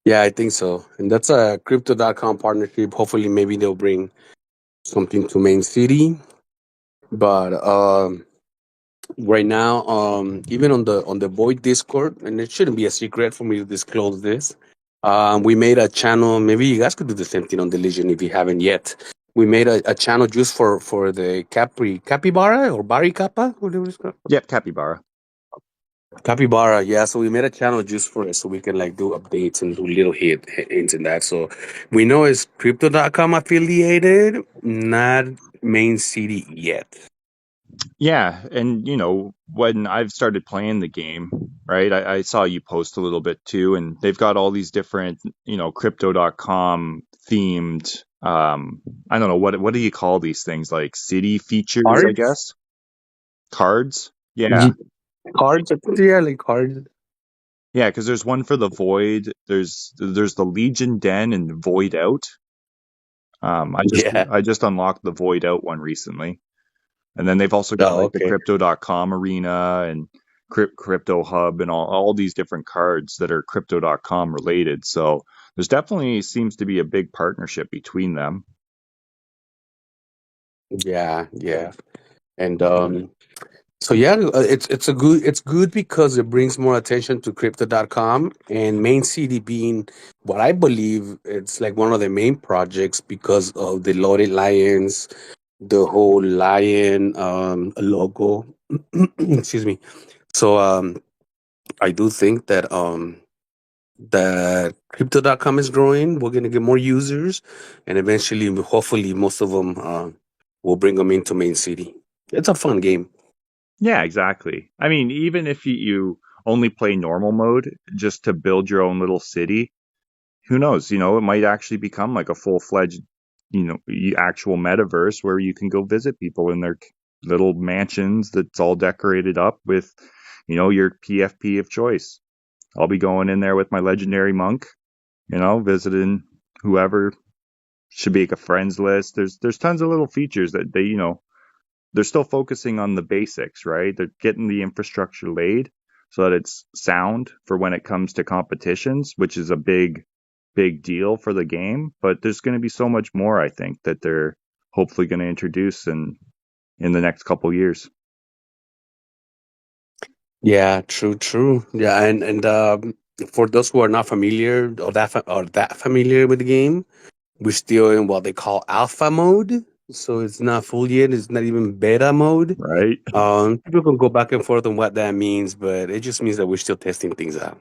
yeah, I think so. And that's a crypto.com partnership. Hopefully, maybe they'll bring something to main city. But right now, even on the Void Discord, and it shouldn't be a secret for me to disclose this. We made a channel. Maybe you guys could do the same thing on the Legion if you haven't yet. We made a channel just for the Capybara or Bari Kappa, whatever it's called. Yep, Capybara. Capybara, yeah. So we made a channel just for it, so we can like do updates and do little hints in that. So we know it's Crypto.com affiliated, not main city yet. Yeah, and when I've started playing the game, right, I saw you post a little bit too, and they've got all these different, crypto.com themed, I don't know, what do you call these things? Like city features, I Cards, guess? Cards? Yeah. Ye- cards, I think, yeah, like cards. Yeah, because there's one for the Void, there's the Legion Den and Void Out. I just Yeah. I just unlocked the Void Out one recently. And then they've also got Oh, like the okay. crypto.com arena and crypto hub and all these different cards that are crypto.com related. So there's definitely seems to be a big partnership between them. Yeah, yeah. And so yeah, it's good because it brings more attention to crypto.com and main city being what I believe it's like one of the main projects because of the loaded lions, the whole lion logo. Excuse me. So I do think that crypto.com is growing. We're gonna get more users, and eventually, hopefully, most of them will bring them into main city. It's a fun game. Yeah, exactly. I mean, even if you only play normal mode just to build your own little city, who knows? It might actually become like a full-fledged, actual metaverse where you can go visit people in their little mansions that's all decorated up with, your PFP of choice. I'll be going in there with my legendary monk, visiting whoever should be like a friends list. There's tons of little features that they're still focusing on the basics, right? They're getting the infrastructure laid so that it's sound for when it comes to competitions, which is a big deal for the game. But there's going to be so much more, I think, that they're hopefully going to introduce in the next couple years. Yeah, true, true. Yeah, and for those who are not familiar or that familiar with the game, we're still in what they call alpha mode. so it's not full yet. It's not even beta mode. right? People can go back and forth on what that means, but it just means that we're still testing things out.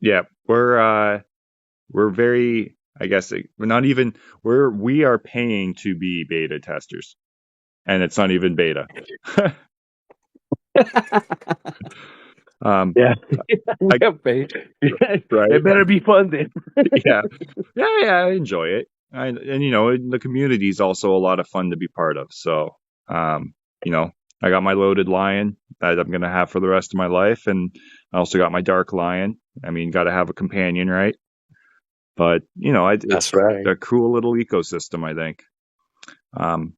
Yeah, we're very, I guess we're not even, we are paying to be beta testers, and it's not even beta. um, Yeah, we I, have paid. right? It better be funded. Yeah, yeah, I enjoy it. And the community is also a lot of fun to be part of. So, um, you know, I got my loaded lion that I'm gonna have for the rest of my life, and I also got my dark lion. I mean, got to have a companion, right? But it's That's right. a cool little ecosystem, I think. Um,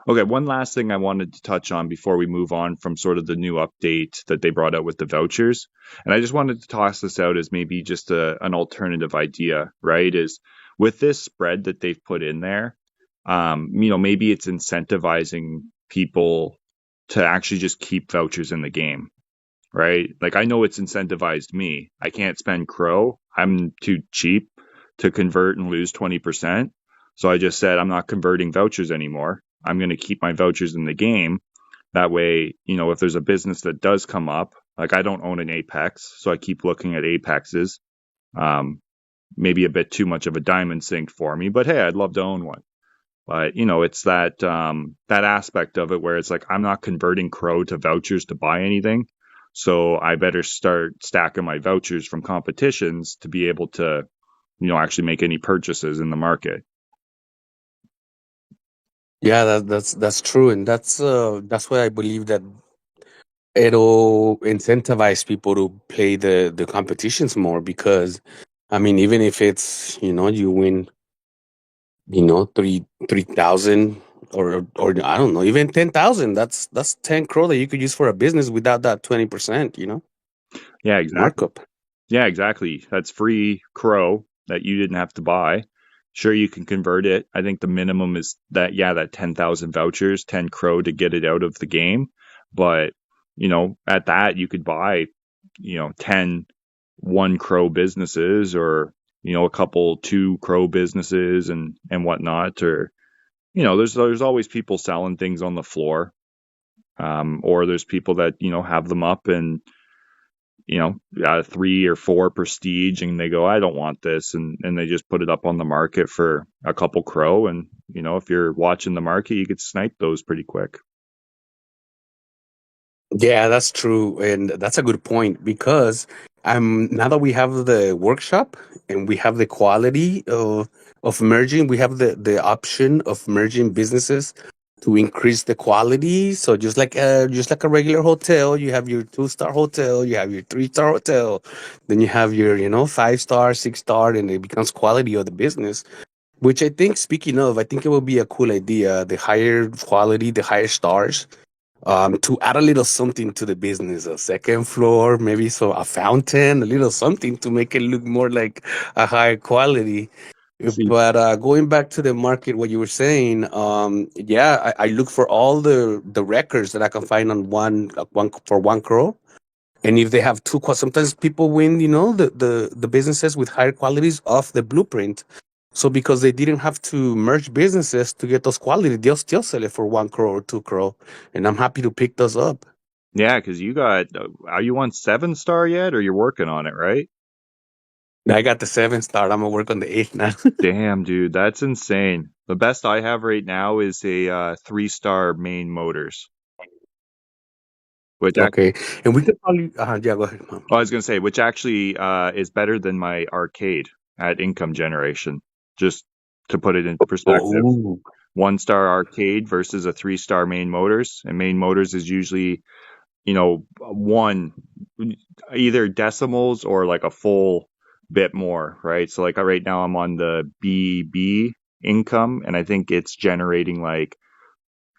Okay, one last thing I wanted to touch on before we move on from sort of the new update that they brought out with the vouchers. And I just wanted to toss this out as maybe just an alternative idea, right? Is with this spread that they've put in there, maybe it's incentivizing people to actually just keep vouchers in the game, right? Like I know it's incentivized me. I can't spend Crow. I'm too cheap to convert and lose 20%. So I just said I'm not converting vouchers anymore. I'm going to keep my vouchers in the game. That way, if there's a business that does come up, like I don't own an Apex, so I keep looking at Apexes. Um, Maybe a bit too much of a diamond sink for me, but hey, I'd love to own one. But it's that aspect of it where it's like I'm not converting Crow to vouchers to buy anything, so I better start stacking my vouchers from competitions to be able to actually make any purchases in the market. Yeah, that's true, and that's why I believe that it'll incentivize people to play the competitions more because, I mean, even if it's you win three thousand or I don't know even 10,000, that's 10 crore that you could use for a business without that 20% Yeah, exactly. markup. Yeah, exactly. That's free Crow that you didn't have to buy. Sure, you can convert it. I think the minimum is that 10,000 vouchers, 10 Crow to get it out of the game. But, at that, you could buy, 10 one Crow businesses or, a couple two Crow businesses and whatnot. Or, there's always people selling things on the floor. Or there's people that, have them up and three or four prestige and they go, I don't want this. And they just put it up on the market for a couple Crow. And, if you're watching the market, you could snipe those pretty quick. Yeah, that's true, and that's a good point because now that we have the workshop and we have the quality of merging, we have the option of merging businesses to increase the quality. So just like a regular hotel, you have your 2-star hotel, you have your 3-star hotel, then you have your 5-star, 6-star, and it becomes quality of the business. Which I think, speaking of, I think it would be a cool idea. The higher quality, the higher stars, to add a little something to the business, a second floor, maybe so a fountain, a little something to make it look more like a higher quality. See, But going back to the market, what you were saying, yeah, I look for all the records that I can find on one for 1 crore. And if they have sometimes people win, the businesses with higher qualities off the blueprint. So because they didn't have to merge businesses to get those quality, they'll still sell it for 1 crore or 2 crore, and I'm happy to pick those up. yeah, because are you on 7-star yet or you're working on it, right? I got the 7-star. I'm gonna work on the 8 now. Damn, dude, that's insane. The best I have right now is a 3-star main motors, which Okay, and we could probably yeah, go ahead, mom. I was going to say, which actually is better than my arcade at income generation. Just to put it in perspective, Oh, 1-star arcade versus a 3-star main motors, and main motors is usually one either decimals or like a full bit more, right? So like right now I'm on the BB income, and I think it's generating like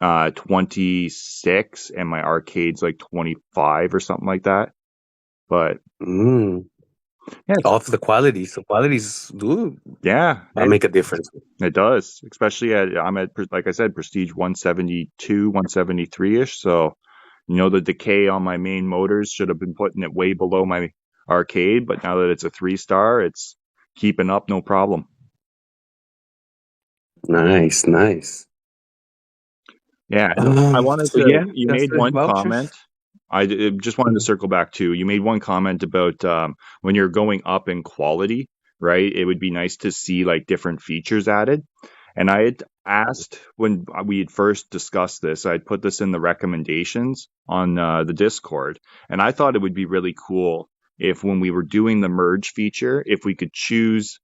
26, and my arcade's like 25 or something like that. But mm. yeah, Off the quality. So qualities do yeah, make a difference. it does, especially I'm at, like I said, Prestige 172, 173 ish. So, the decay on my main motors should have been putting it way below my arcade, but now that it's a 3-star, it's keeping up no problem. Nice, nice. Yeah, and I wanted So to. yeah, You that's made the one vouchers. comment. Just wanted to Mhm. circle back too. You made one comment about when you're going up in quality, right? It would be nice to see like different features added. And I had asked when we had first discussed this, I'd put this in the recommendations on the Discord, and I thought it would be really cool if when we were doing the merge feature, if we could choose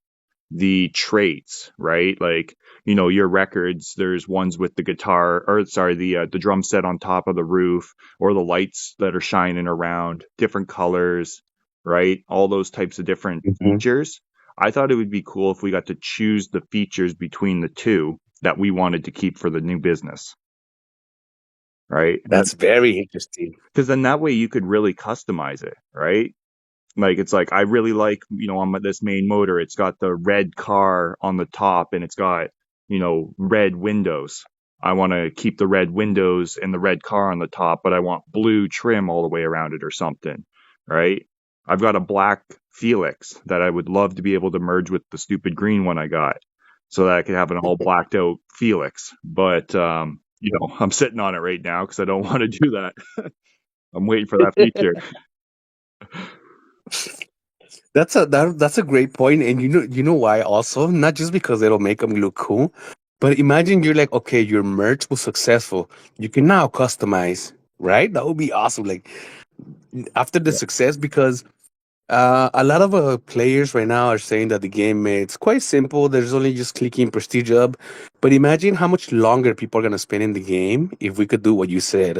the traits, right? Like, your records, there's ones with the guitar, or sorry, the drum set on top of the roof, or the lights that are shining around, different colors, right? All those types of different Mhm. features. I thought it would be cool if we got to choose the features between the two that we wanted to keep for the new business, right? That's very interesting. Because then that way you could really customize it, right? Like it's like I really like, on this main motor, it's got the red car on the top and it's got, red windows. I want to keep the red windows and the red car on the top, but I want blue trim all the way around it or something, right? I've got a black Felix that I would love to be able to merge with the stupid green one I got so that I could have an all blacked out Felix. But, I'm sitting on it right now because I don't want to do that. I'm waiting for that feature. That's a great point, and you know why also, not just because it'll make them look cool, but imagine you're like, okay, your merch was successful. You can now customize, right? That would be awesome. Like after the success, because a lot of players right now are saying that the game it's quite simple. There's only just clicking prestige up, but imagine how much longer people are gonna spend in the game if we could do what you said.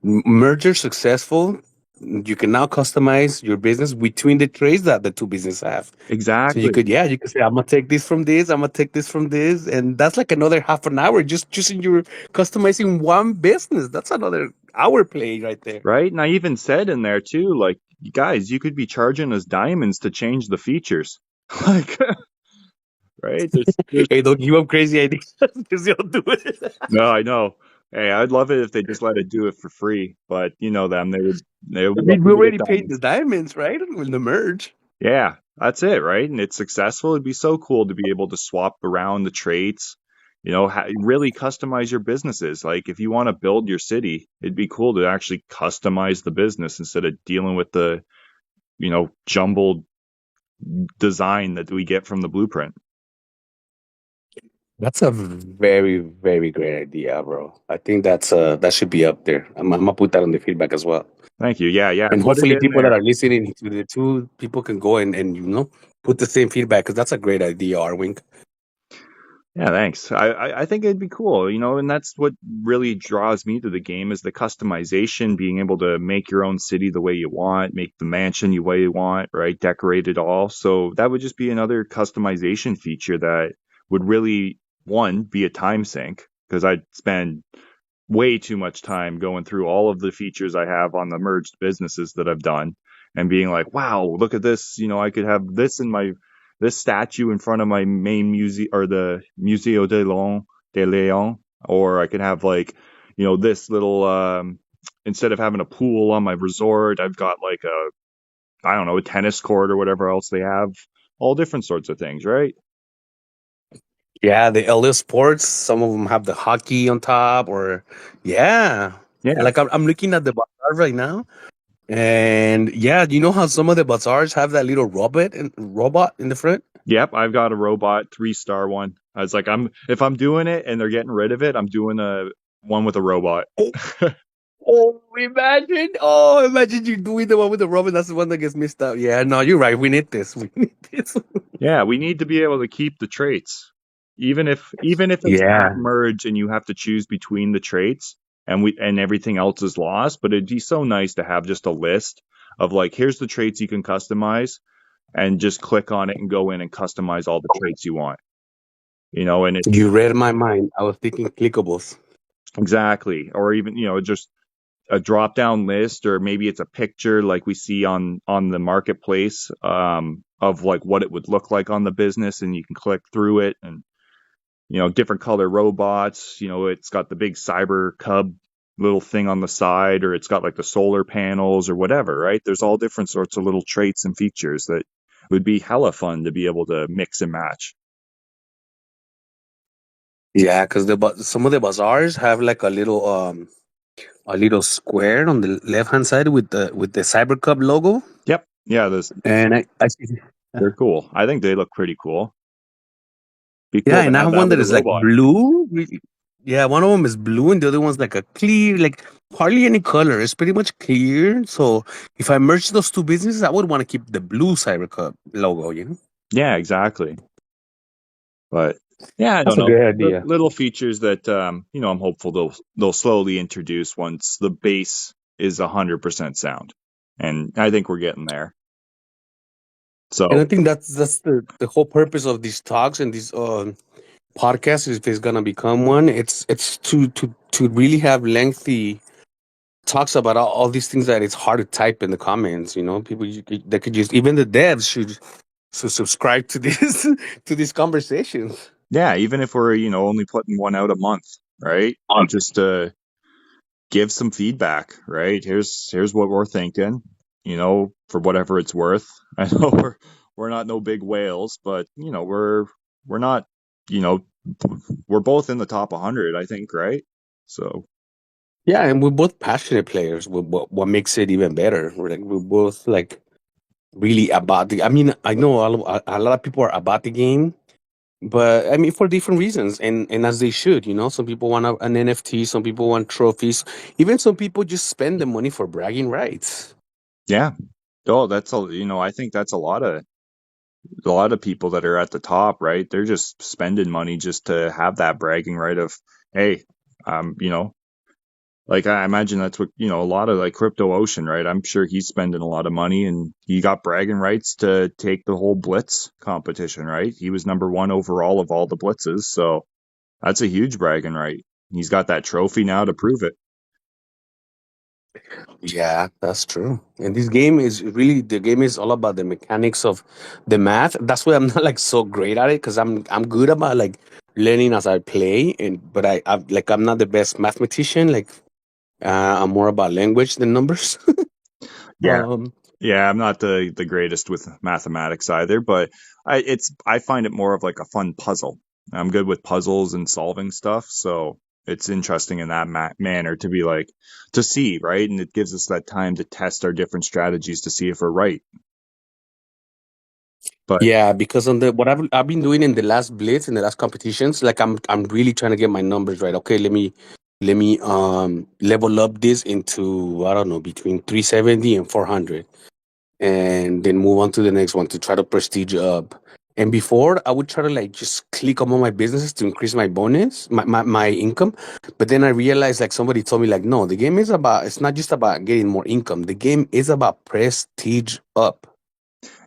Merger successful. You can now customize your business between the trades that the two businesses have. So you Exactly. could, yeah, you could say, I'm gonna take this from this, I'm gonna take this from this, and that's like another half an hour just choosing your customizing one business. That's another hour play right there. Right? And I even said in there too, like, guys, you could be charging us diamonds to change the features. Like, right? There's Hey, don't give up crazy ideas because you'll do it. no, I know. Hey, I'd love it if they just let it do it for free, but you know them, they would I love mean, to we give it already paid the diamonds. diamonds, right? In the merge. Yeah, that's it, right? And it's successful. It'd be so cool to be able to swap around the traits, really customize your businesses. Like if you want to build your city, it'd be cool to actually customize the business instead of dealing with the, jumbled design that we get from the blueprint. That's a very, very great idea, bro. I think that should be up there. I'm gonna put that on the feedback as well. Thank you. Yeah, yeah. And Put it hopefully in people that there. are listening to the two people can go and put the same feedback because that's a great idea, Arwing. Yeah, thanks. I think it'd be cool, and that's what really draws me to the game is the customization, being able to make your own city the way you want, make the mansion the way you want, right? Decorate it all. So that would just be another customization feature that would really, one, be a time sink because I'd spend way too much time going through all of the features I have on the merged businesses that I've done and being like, wow, look at this. I could have this statue in front of my main museum or the Museo de Leon, or I could have like, this little, instead of having a pool on my resort, I've got like I don't know, a tennis court or whatever else they have, all different sorts of things, right? Yeah, the LS Sports. Some of them have the hockey on top, or yeah. Yeah. Like I'm looking at the bazaar right now, and yeah, you know how some of the bazaars have that little robot in the front. Yep, I've got a robot 3-star one. I was like, if I'm doing it and they're getting rid of it, I'm doing a one with a robot. Oh, imagine! Oh, imagine you doing the one with the robot. That's the one that gets missed out. Yeah, no, you're right. We need this. We need this. Yeah, we need to be able to keep the traits. Even if it's at Yeah, merge and you have to choose between the traits and everything else is lost, but it'd be so nice to have just a list of like here's the traits you can customize and just click on it and go in and customize all the traits you want. And it's you read my mind. I was thinking clickables. exactly or even, just a drop down list or maybe it's a picture like we see on the marketplace of like what it would look like on the business and you can click through it and different color robots, it's got the big cyber cub little thing on the side or it's got like the solar panels or whatever, right? There's all different sorts of little traits and features that would be hella fun to be able to mix and match. Yeah, because some of the bazaars have like a little square on the left hand side with the Cyber Cup logo, Yep. Yeah, this and I see. they're cool. I think they look pretty cool. Be Yeah, cool to and I have have that one with that a is like robot. blue. Yeah, one of them is blue, and the other one's like a clear, like hardly any color. It's pretty much clear. So if I merge those two businesses, I would want to keep the blue Cyber Cup logo. You know, Yeah, exactly. But yeah, I that's don't a know. good idea. Little features that I'm hopeful they'll slowly introduce once the base is 100% sound, and I think we're getting there. And I So think that's the whole purpose of these talks and these podcasts. If it's gonna become one, it's to really have lengthy talks about all these things that it's hard to type in the comments. You know, people they could just even the devs should subscribe to this to these conversations. yeah, even if we're only putting one out a month, right? Just give some feedback, right? Here's what we're thinking, for whatever it's worth. I know we're not no big whales, but we're not, you know, we're both in the top 100, I think, right? So Yeah, and we're both passionate players. What makes it even better? We're both like really about the. I mean, I know a lot of people are about the game, but I mean for different reasons, and as they should. You know, some people want an NFT, some people want trophies, even some people just spend the money for bragging rights. yeah, oh, I think that's a lot of people that are at the top, right? They're just spending money just to have that bragging right of, hey, um, you know, like I imagine that's what, a lot of like Crypto Ocean, right? I'm sure he's spending a lot of money and he got bragging rights to take the whole Blitz competition, right? He was number one overall of all the Blitzes. So that's a huge bragging right. He's got that trophy now to prove it. Yeah, that's true. And this game is really the game is all about the mechanics of the math. That's why I'm not like so great at it because I'm good about like learning as I play, and but I'm not the best mathematician. Like I'm more about language than numbers. Yeah. um, Yeah, I'm not the greatest with mathematics either, but I find it more of like a fun puzzle. I'm good with puzzles and solving stuff, so it's interesting in that manner to be like to see, right? And it gives us that time to test our different strategies to see if we're right. But yeah, because on the what I've been doing in the last blitz in the last competitions, like I'm really trying to get my numbers right. Okay, let me level up this into I don't know between 370 and 400, and then move on to the next one to try to prestige up. And before, I would try to like just click on all my businesses to increase my bonus, my income. But then I realized, like somebody told me, like, no, the game is about, it's not just about getting more income. The game is about prestige up.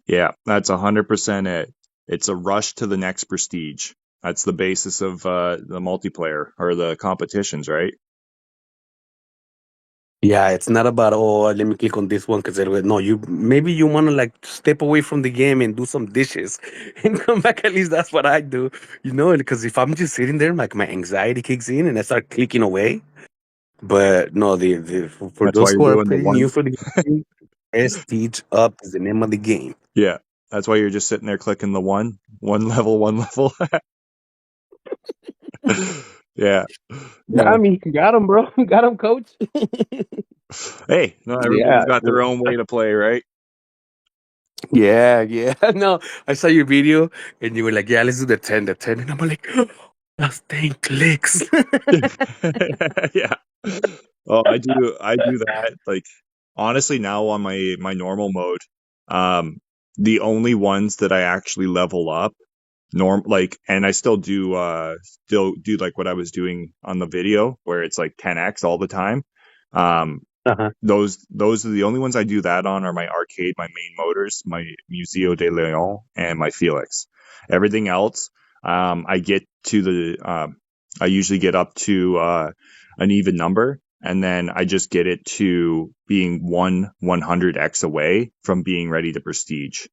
yeah, that's 100% it. It's a rush to the next prestige. That's the basis of the multiplayer or the competitions, right? Yeah, it's not about, oh, let me click on this one because no, maybe you want to like step away from the game and do some dishes and come back. At least that's what I do, because if I'm just sitting there, like my anxiety kicks in and I start clicking away. But no, for That's why those you're who are doing the pretty one. new for the game, Prestige Up is the name of the game. Yeah, that's why you're just sitting there clicking the one level, one level. Yeah. Got No. me, got him, bro, got him, coach. Hey, no, everybody's Yeah, got their own way to play, right? yeah, yeah. No, I saw your video and you were like, "Yeah, let's do the 10," and I'm like, "That's 10 clicks." Yeah. Oh, I do that. Like honestly now on my normal mode, um the only ones that I actually level up and I still do like what I was doing on the video where it's like 10x all the time. Um Uh-huh. those are the only ones I do that on are my arcade, my main motors, my Museo de Leon, and my Felix. Everything else, I get to I usually get up to an even number, and then I just get it to being 100x away from being ready to prestige.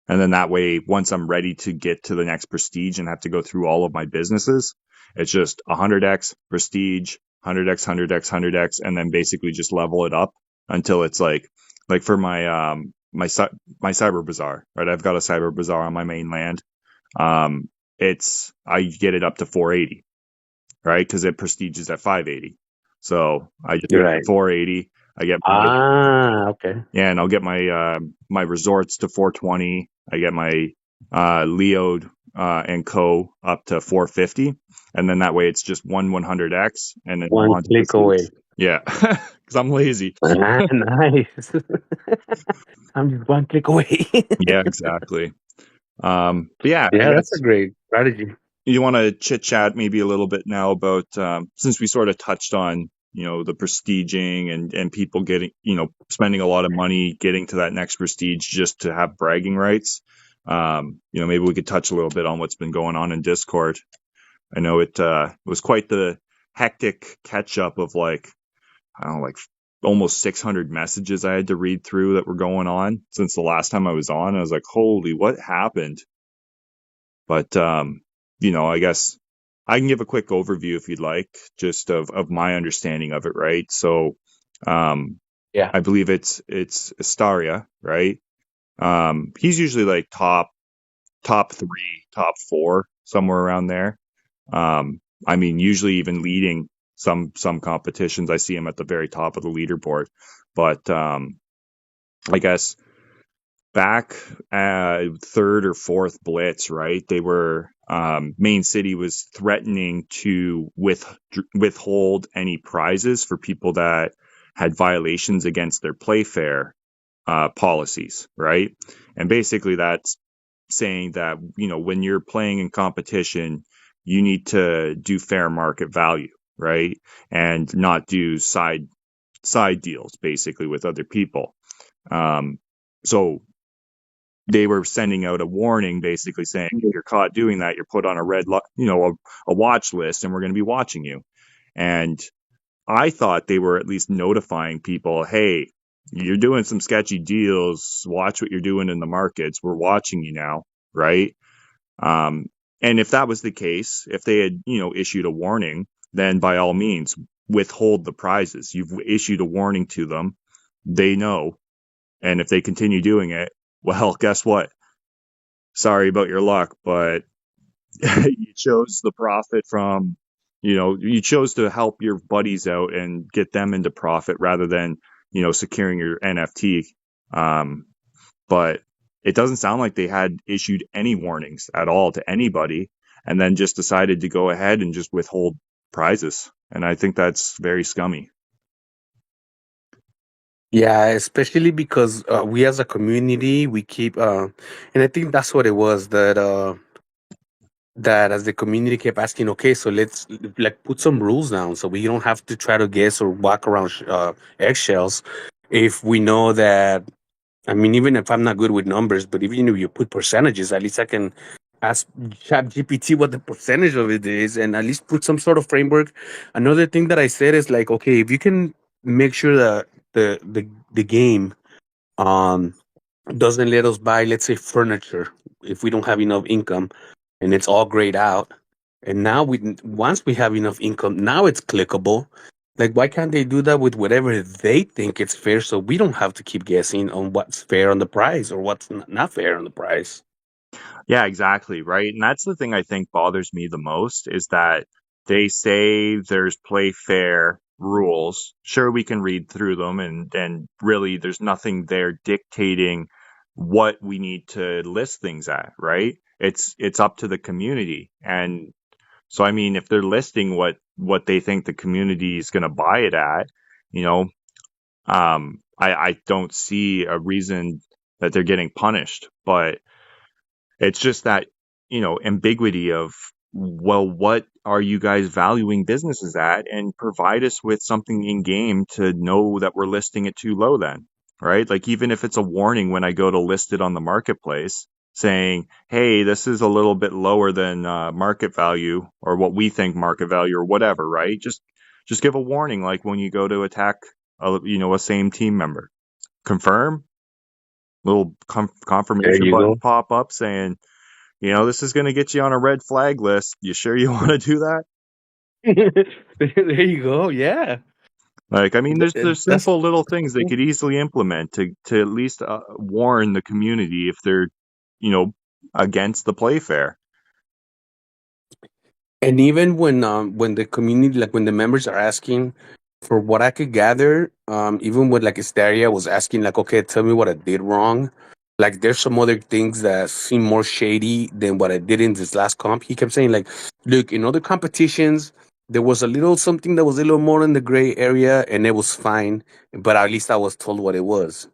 And then that way, once I'm ready to get to the next prestige and have to go through all of my businesses, it's just 100x prestige, 100x, 100x, 100x, and then basically just level it up until it's like for my cyber bazaar, right? I've got a cyber bazaar on my mainland. Um, I get it up to 480. right? Because it prestiges at 580. So I just You're get my right. 480. I get my Ah, okay. Yeah, and I'll get my my resorts to 420. I get my Leo and Co up to 450, and then that way it's just 100x, and then I'm One on to click Prestige. away. Yeah, because I'm lazy. Ah, nice. I'm just one click away. Yeah, exactly. But yeah, I Yeah, that's a guess great strategy. you want to chit chat maybe a little bit now about since we sort of touched on the prestiging and people getting spending a lot of money getting to that next prestige just to have bragging rights. Maybe we could touch a little bit on what's been going on in Discord. I know it was quite the hectic catch up of like I don't know, like almost 600 messages I had to read through that were going on since the last time I was on. I was like, holy, what happened? But I guess I can give a quick overview if you'd like, just of my understanding of it, right? So um Yeah. I believe it's Astaria, right? He's usually like top three, top four, somewhere around there. I mean, usually even leading some competitions. I see him at the very top of the leaderboard. But I guess back third or fourth blitz, right? They were Main City was threatening to withhold any prizes for people that had violations against their Playfair policies, right? And basically, that's saying that when you're playing in competition, you need to do fair market value, right? And not do side deals basically with other people. Um, so they were sending out a warning basically saying if you're caught doing that, you're put on a a watch list, and we're going to be watching you. And I thought they were at least notifying people, hey, you're doing some sketchy deals, watch what you're doing in the markets, we're watching you now, right? um, and if that was the case, if they had issued a warning, then by all means withhold the prizes. You've issued a warning to them, they know. And if they continue doing it, well, guess what, sorry about your luck, but you chose the profit from, you chose to help your buddies out and get them into profit rather than, securing your NFT. Um, but it doesn't sound like they had issued any warnings at all to anybody and then just decided to go ahead and just withhold prizes. And I think that's very scummy. Yeah, especially because we as a community, we keep, and I think that's what it was that as the community kept asking, okay, so let's like put some rules down so we don't have to try to guess or walk around eggshells. If we know that, I mean, even if I'm not good with numbers, but even if you put percentages, at least I can ask Chat GPT what the percentage of it is, and at least put some sort of framework. Another thing that I said is like, okay, if you can make sure that the game um doesn't let us buy, let's say, furniture if we don't have enough income, and it's all grayed out. And now once we have enough income, now it's clickable. Like, why can't they do that with whatever they think it's fair, so we don't have to keep guessing on what's fair on the price or what's not fair on the price? Yeah, exactly. Right. And that's the thing I think bothers me the most is that they say there's play fair rules. Sure, we can read through them and really there's nothing there dictating what we need to list things at, right? It's up to the community. And so I mean if they're listing what they think the community is going to buy it at, you know, I don't see a reason that they're getting punished, but it's just that, ambiguity of, well, what are you guys valuing businesses at? And provide us with something in game to know that we're listing it too low then, right? Like, even if it's a warning when I go to list it on the marketplace saying, hey, this is a little bit lower than market value or what we think market value or whatever, right? Just give a warning like when you go to attack a same team member. Confirm, little There confirmation you button go. pop up saying, this is going to get you on a red flag list. You sure you want to do that? There you go. Yeah. Like, I mean, there's That's simple little things they could easily implement to at least warn the community if they're, you know, against the play fair. And even when the community, like when the members are asking, for what I could gather, even when like Hysteria was asking, like, okay, tell me what I did wrong. Like, there's some other things that seem more shady than what I did in this last comp. He kept saying, like, look, in other competitions, there was a little something that was a little more in the gray area, and it was fine. But at least I was told what it was,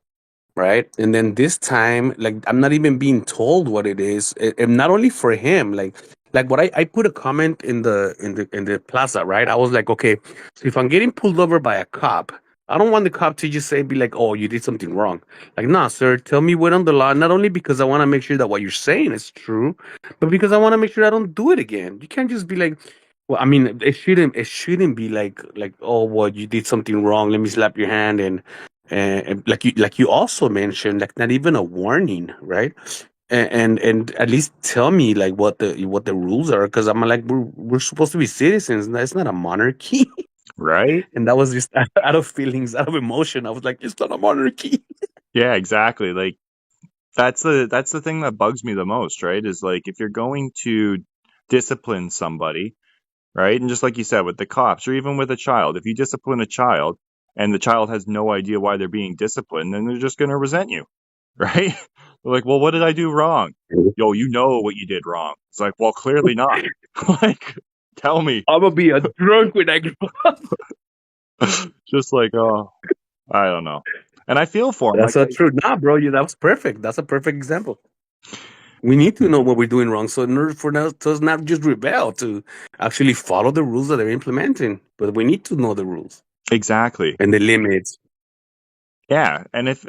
right? And then this time, like, I'm not even being told what it is, and not only for him, like what I put a comment in the plaza, right? I was like, okay, so if I'm getting pulled over by a cop, I don't want the cop to just say, be like, oh, you did something wrong. Like, nah, sir, tell me what on the law, not only because I want to make sure that what you're saying is true, but because I want to make sure I don't do it again. You can't just be like, well, I mean, it shouldn't be like, oh, well, you did something wrong, let me slap your hand. And like you also mentioned, like, not even a warning, right? And at least tell me like what the rules are, because I'm like, we're supposed to be citizens. It's not a monarchy. Right? And that was just out of feelings, out of emotion. I was like, it's not a monarchy. Yeah, exactly. Like that's the thing that bugs me the most, right? Is like if you're going to discipline somebody, right? And just like you said with the cops or even with a child, if you discipline a child and the child has no idea why they're being disciplined, then they're just going to resent you, right? They're like, well, what did I do wrong? Yo, you know what you did wrong. It's like, well, clearly not. Like, tell me. I'm gonna be a drunk when I grow up. Just like, oh, I don't know. And I feel for him. That's so true. Nah, bro, that was perfect. That's a perfect example. We need to know what we're doing wrong, so in order for us to not just rebel, to actually follow the rules that they're implementing. But we need to know the rules Exactly. and the limits. Yeah, and if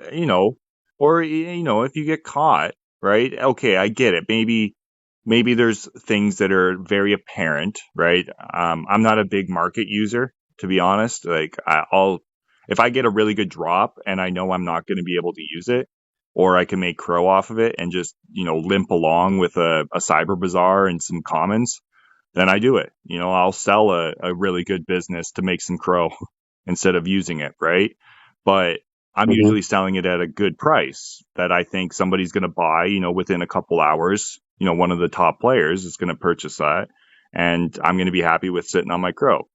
or if you get caught, right? Okay, I get it. Maybe there's things that are very apparent, right? I'm not a big market user, to be honest. Like I'll if I get a really good drop and I know I'm not going to be able to use it, or I can make crow off of it and just limp along with a cyber bazaar and some commons, then I do it. I'll sell a really good business to make some crow instead of using it, right? But I'm Mhm. usually selling it at a good price that I think somebody's going to buy, within a couple hours. One of the top players is going to purchase that and I'm going to be happy with sitting on my crow.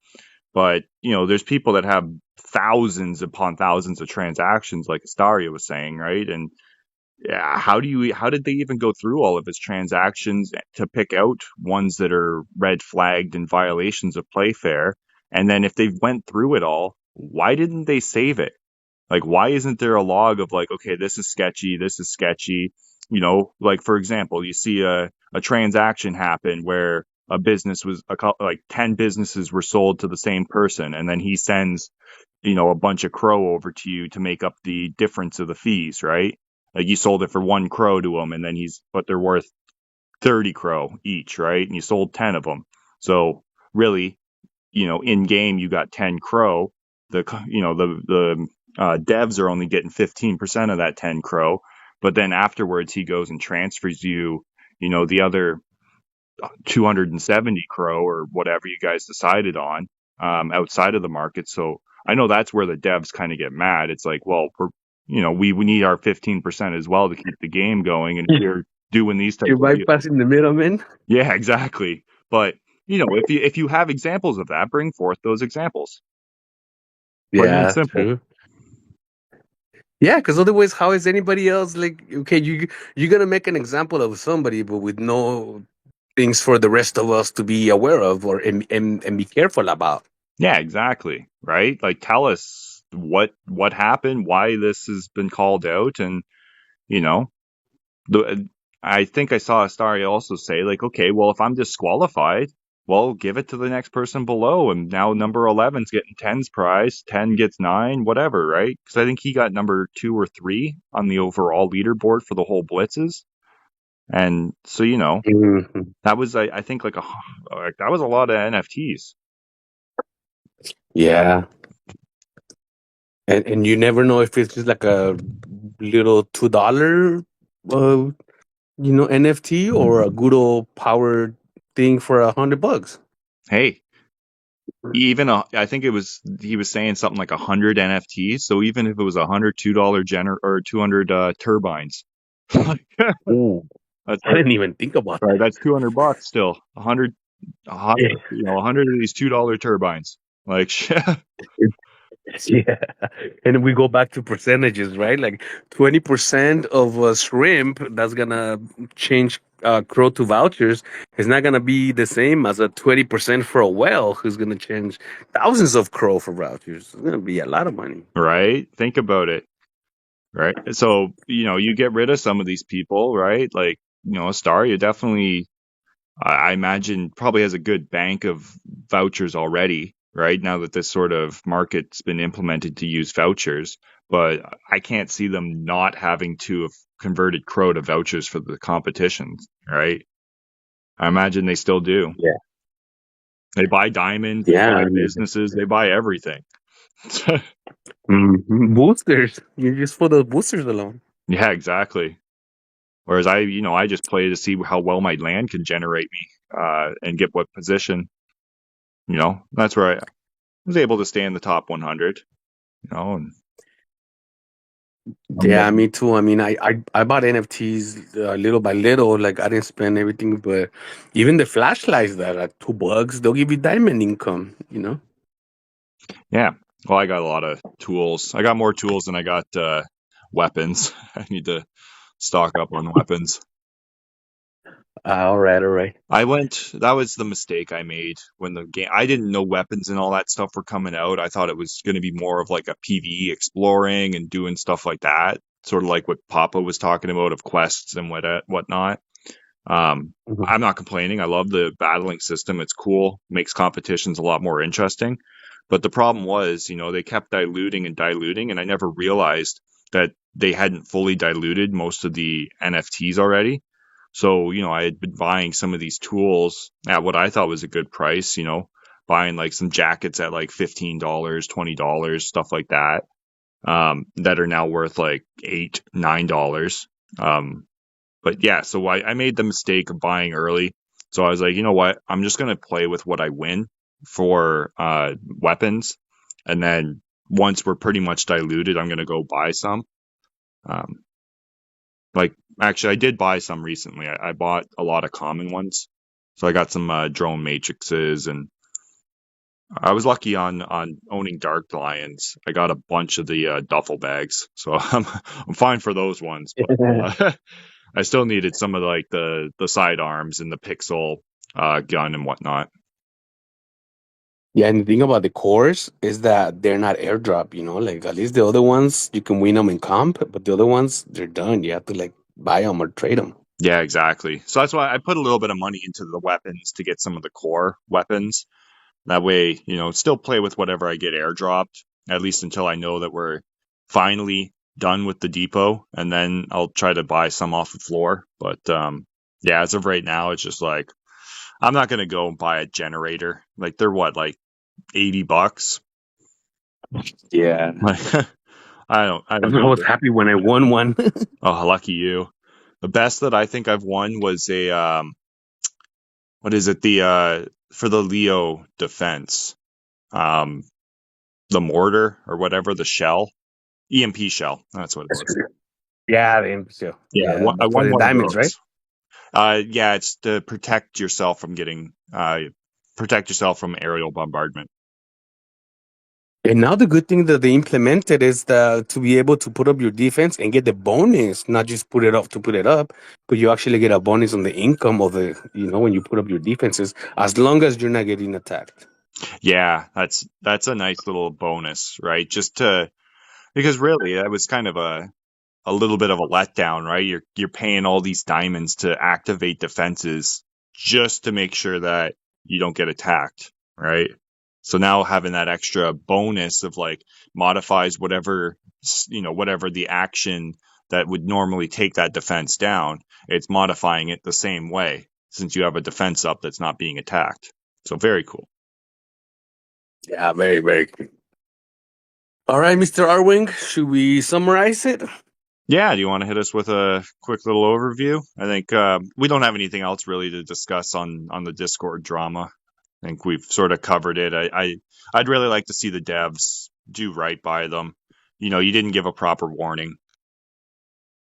But, there's people that have thousands upon thousands of transactions, like Astaria was saying, right? And yeah, how did they even go through all of his transactions to pick out ones that are red flagged and violations of Playfair? And then if they went through it all, why didn't they save it? Like, why isn't there a log of like, okay, this is sketchy, this is sketchy? Like for example, you see a transaction happen where a business was like 10 businesses were sold to the same person, and then he sends a bunch of crow over to you to make up the difference of the fees, right? Like you sold it for 1 crow to him, and then but they're worth 30 crow each, right? And you sold 10 of them. So really, in game you got 10 crow. The devs are only getting 15% of that 10 crow, but then afterwards he goes and transfers you, the other 270 crow or whatever you guys decided on, outside of the market. So I know that's where the devs kind of get mad. It's like, well, we need our 15% as well to keep the game going. And if you're doing these type You're of deals, bypassing the middleman. yeah, exactly. But if you have examples of that, bring forth those examples. Plain and Yeah, simple. true. Yeah, because otherwise, how is anybody else like? Okay, you're gonna make an example of somebody, but with no things for the rest of us to be aware of or and be careful about. Yeah, exactly. Right? Like tell us what happened, why this has been called out, and you know, the I think I saw Astaria also say like, okay, well, if I'm disqualified, well, give it to the next person below, and now number 11's getting 10's prize, 10 gets 9, whatever, right? Because I think he got number 2 or 3 on the overall leaderboard for the whole blitzes, and so Mhm. that was I think like that was a lot of NFTs. Yeah, and you never know if it's just like a little $2, uh, NFT, or a good old power thing for $100. Hey, even I think he was saying something like 100 NFTs. So even if it was $102 or 200 turbines, that's Ooh, I like didn't even think about right. that. That's $200 still. 100. a hundred of these $2 turbines. Like, Yeah, and we go back to percentages, right? Like 20% of a shrimp that's gonna change crow to vouchers is not gonna be the same as a 20% for a whale who's gonna change thousands of crow for vouchers. It's gonna be a lot of money. right? Think about it, right? So, you get rid of some of these people, right? Like, a Star, you definitely, I imagine, probably has a good bank of vouchers already, right? Now that this sort of market's been implemented to use vouchers, but I can't see them not having to have converted Crow to vouchers for the competitions, right? I imagine they still do. Yeah, They buy diamonds, they yeah. buy I mean, businesses, they buy everything. boosters. You just for the boosters alone. Yeah, exactly. Whereas I just play to see how well my land can generate me, and get what position. That's where I was able to stay in the top 100. And I'm Yeah, making, me too. I mean, I bought NFTs little by little. Like I didn't spend everything, but even the flashlights that are $2, they'll give you diamond income. You know. yeah. Well, I got a lot of tools. I got more tools than I got weapons. I need to stock up on weapons. All right, all right. That was the mistake I made when the game, I didn't know weapons and all that stuff were coming out. I thought it was going to be more of like a PvE exploring and doing stuff like that. Sort of like what Papa was talking about of quests and whatnot. Mhm. I'm not complaining. I love the battling system. It's cool, makes competitions a lot more interesting. But the problem was, they kept diluting and diluting, and I never realized that they hadn't fully diluted most of the NFTs already. So, I had been buying some of these tools at what I thought was a good price, buying like some jackets at like $15, $20, stuff like that, that are now worth like $8, $9. Um, but yeah, so I made the mistake of buying early. So I was like, you know what? I'm just going to play with what I win for weapons. And then once we're pretty much diluted, I'm going to go buy some. Um, like, actually, I did buy some recently. I bought a lot of common ones. So I got some drone matrices, and I was lucky on owning Dark Lions. I got a bunch of the duffel bags. So I'm fine for those ones. But I still needed some of like the sidearms and the pixel gun and whatnot. Yeah, and the thing about the cores is that they're not airdrop. You know, like at least the other ones you can win them in comp, but the other ones they're done. You have to like buy them or trade them. Yeah, exactly. So that's why I put a little bit of money into the weapons to get some of the core weapons. That way, still play with whatever I get airdropped, at least until I know that we're finally done with the depot, and then I'll try to buy some off the floor. But yeah, as of right now, it's just like I'm not gonna go and buy a generator. Like they're what, like $80? Yeah, Like I don't I need was it. happy when I won one. Oh, lucky you. The best that I think I've won was a what is it? The for the Leo defense. Um the mortar or whatever, the shell. EMP shell. That's what it was. Yeah, the imbecile. Yeah, Yeah, I for won the one of diamonds, right? those. Yeah, it's to protect yourself from getting protect yourself from aerial bombardment. And now the good thing that they implemented is that to be able to put up your defense and get the bonus, not just put it up to put it up, but you actually get a bonus on the income of the, when you put up your defenses, as long as you're not getting attacked. Yeah, that's a nice little bonus, right? Just to because really that was kind of a little bit of a letdown, right? You're paying all these diamonds to activate defenses just to make sure that you don't get attacked, right? So now having that extra bonus of like modifies whatever the action that would normally take that defense down, it's modifying it the same way since you have a defense up that's not being attacked. So very cool. Yeah, very, very cool. All right, Mr. Arwing, should we summarize it? Yeah, do you want to hit us with a quick little overview? I think we don't have anything else really to discuss on the Discord drama. I think we've sort of covered it. I'd really like to see the devs do right by them. You didn't give a proper warning,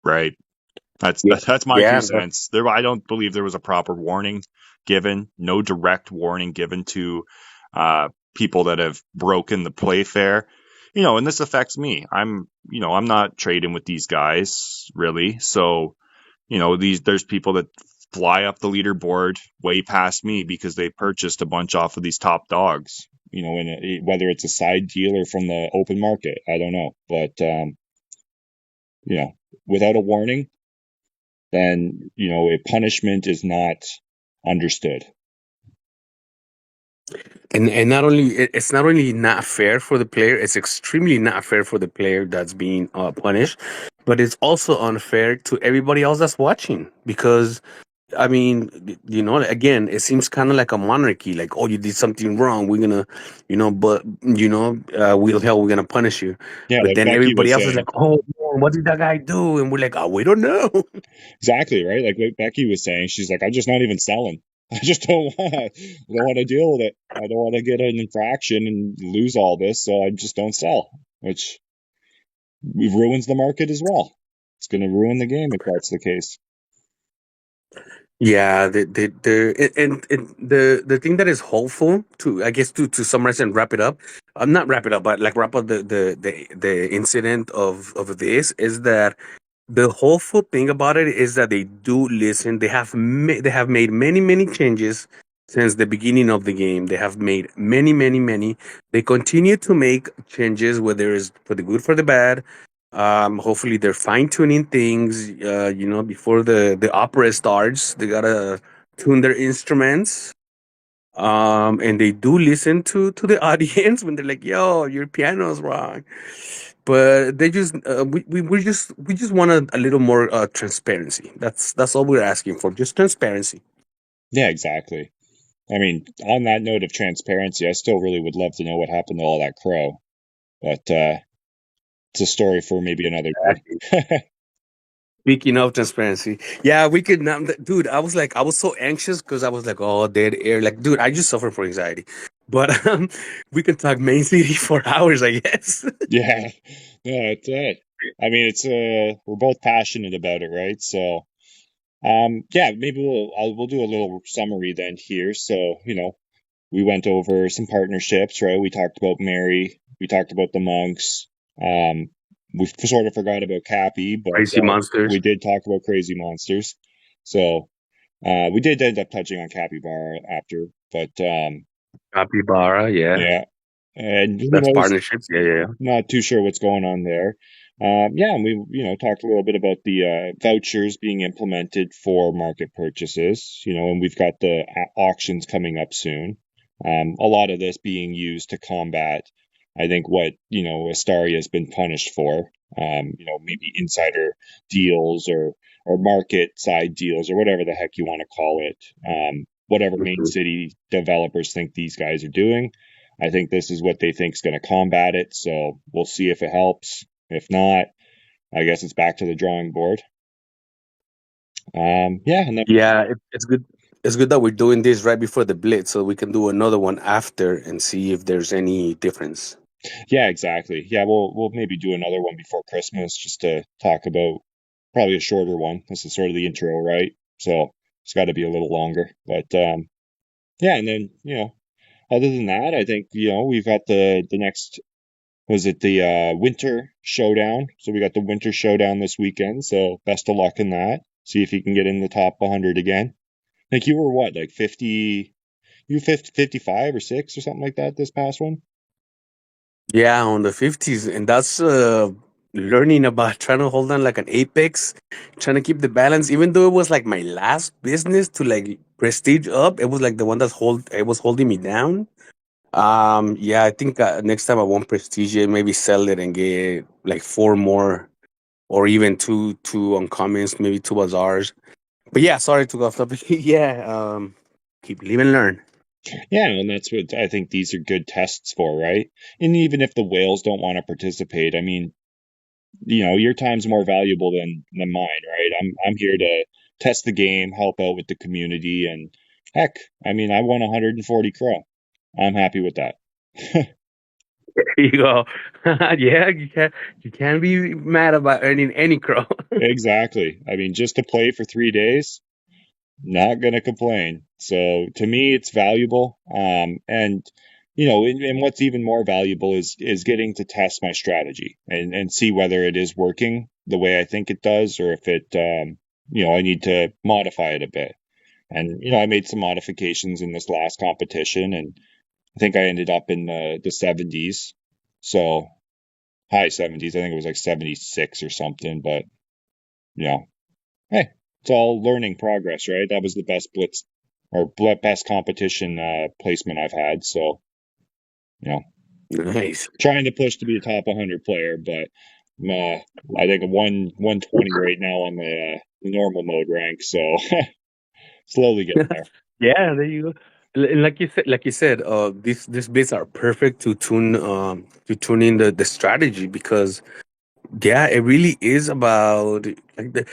right? That's Yeah. that's my two Yeah. cents. I don't believe there was a proper warning given, no direct warning given to people that have broken the play fair. And this affects me. I'm not trading with these guys really. So, there's people that fly up the leaderboard way past me because they purchased a bunch off of these top dogs. Whether it's a side deal or from the open market, I don't know. But you know, without a warning, then a punishment is not understood. And not only it's not only not fair for the player, it's extremely not fair for the player that's being punished, but it's also unfair to everybody else that's watching because I mean, again, it seems kind of like a monarchy. Like, oh, you did something wrong. We're gonna, but we'll hell, we're gonna punish you. Yeah, But like then Becky everybody was else is like, saying. oh, man, what did that guy do? And we're like, oh, we don't know. Exactly, right? Like what Becky was saying, she's like, I'm just not even selling. I just don't want to deal with it. I don't want to get an infraction and lose all this, so I just don't sell, which ruins the market as well. It's going to ruin the game if that's the case. Yeah, and the thing that is hopeful to, I guess, to summarize and wrap it up, not wrap it up, but like wrap up the incident of this is that the hopeful thing about it is that they do listen. They have made many changes since the beginning of the game. They have made many. They continue to make changes, whether it's for the good, for the bad. Hopefully they're fine tuning things. Before the opera starts, they gotta tune their instruments. And they do listen to the audience when they're like, "Yo, your piano's wrong." But they just we just want a little more transparency. That's all we're asking for, just transparency. Yeah, exactly. I mean, on that note of transparency, I still really would love to know what happened to all that crow, but it's a story for maybe another Exactly. day. Speaking of transparency, yeah, we could not, dude. I was so anxious because I was like, oh, dead air. Like, dude, I just suffer from anxiety. But we can talk Main City for hours, I guess. Yeah, no, that's it. I mean, it's we're both passionate about it, right? So, yeah, maybe we'll do a little summary then here. So, we went over some partnerships, right? We talked about Mary, we talked about the monks. We sort of forgot about Cappy, but Crazy we monsters, did talk about crazy monsters. So, we did end up touching on Capybara after, but capybara, yeah, yeah, and who that's knows? partnerships. Yeah. Not too sure what's going on there. Yeah, and we talked a little bit about the vouchers being implemented for market purchases. And we've got the auctions coming up soon. A lot of this being used to combat, I think, what Astaria has been punished for. Maybe insider deals or market side deals or whatever the heck you want to call it. Whatever main Mhm. city developers think these guys are doing. I think this is what they think is going to combat it. So we'll see if it helps. If not, I guess it's back to the drawing board. Yeah, and then Yeah, it's good. It's good that we're doing this right before the blitz, so we can do another one after and see if there's any difference. yeah, exactly. Yeah, we'll maybe do another one before Christmas just to talk about probably a shorter one. This is sort of the intro, right? So it's got to be a little longer. But yeah, and then other than that, I think we've got the next was it the winter showdown. So we got the winter showdown this weekend. So best of luck in that. See if you can get in the top 100 again. I think you were what, like 50, you 50, 55 or 6 or something like that this past one? Yeah, on the 50s. And that's learning about trying to hold on like an apex, trying to keep the balance. Even though it was like my last business to like prestige up, it was like the one it was holding me down. Yeah, I think next time I won't prestige it, maybe sell it and get like four more or even two uncommons, maybe two bazaars. But yeah, sorry to go off topic. Yeah, keep live and learn. Yeah, and that's what I think these are good tests for, right? And even if the whales don't want to participate, I mean, your time's more valuable than mine, right? I'm here to test the game, help out with the community, and heck, I mean, I won 140 crow. I'm happy with that. There you go. Yeah, you can't be mad about earning any crow. Exactly. I mean, just to play for 3 days. Not gonna complain. So to me, it's valuable. And and what's even more valuable is getting to test my strategy and see whether it is working the way I think it does, or if it, I need to modify it a bit. And I made some modifications in this last competition, and I think I ended up in the 70s, so high 70s. I think it was like 76 or something. But you know, hey, it's all learning progress, right? That was the best blitz or best competition placement I've had. So, you know, Nice. trying to push to be a top 100 player, but uh, I think 120 right now on the normal mode rank. So slowly getting there. Yeah, there you go. Like you said, these bits are perfect to tune in the strategy because yeah, it really is about like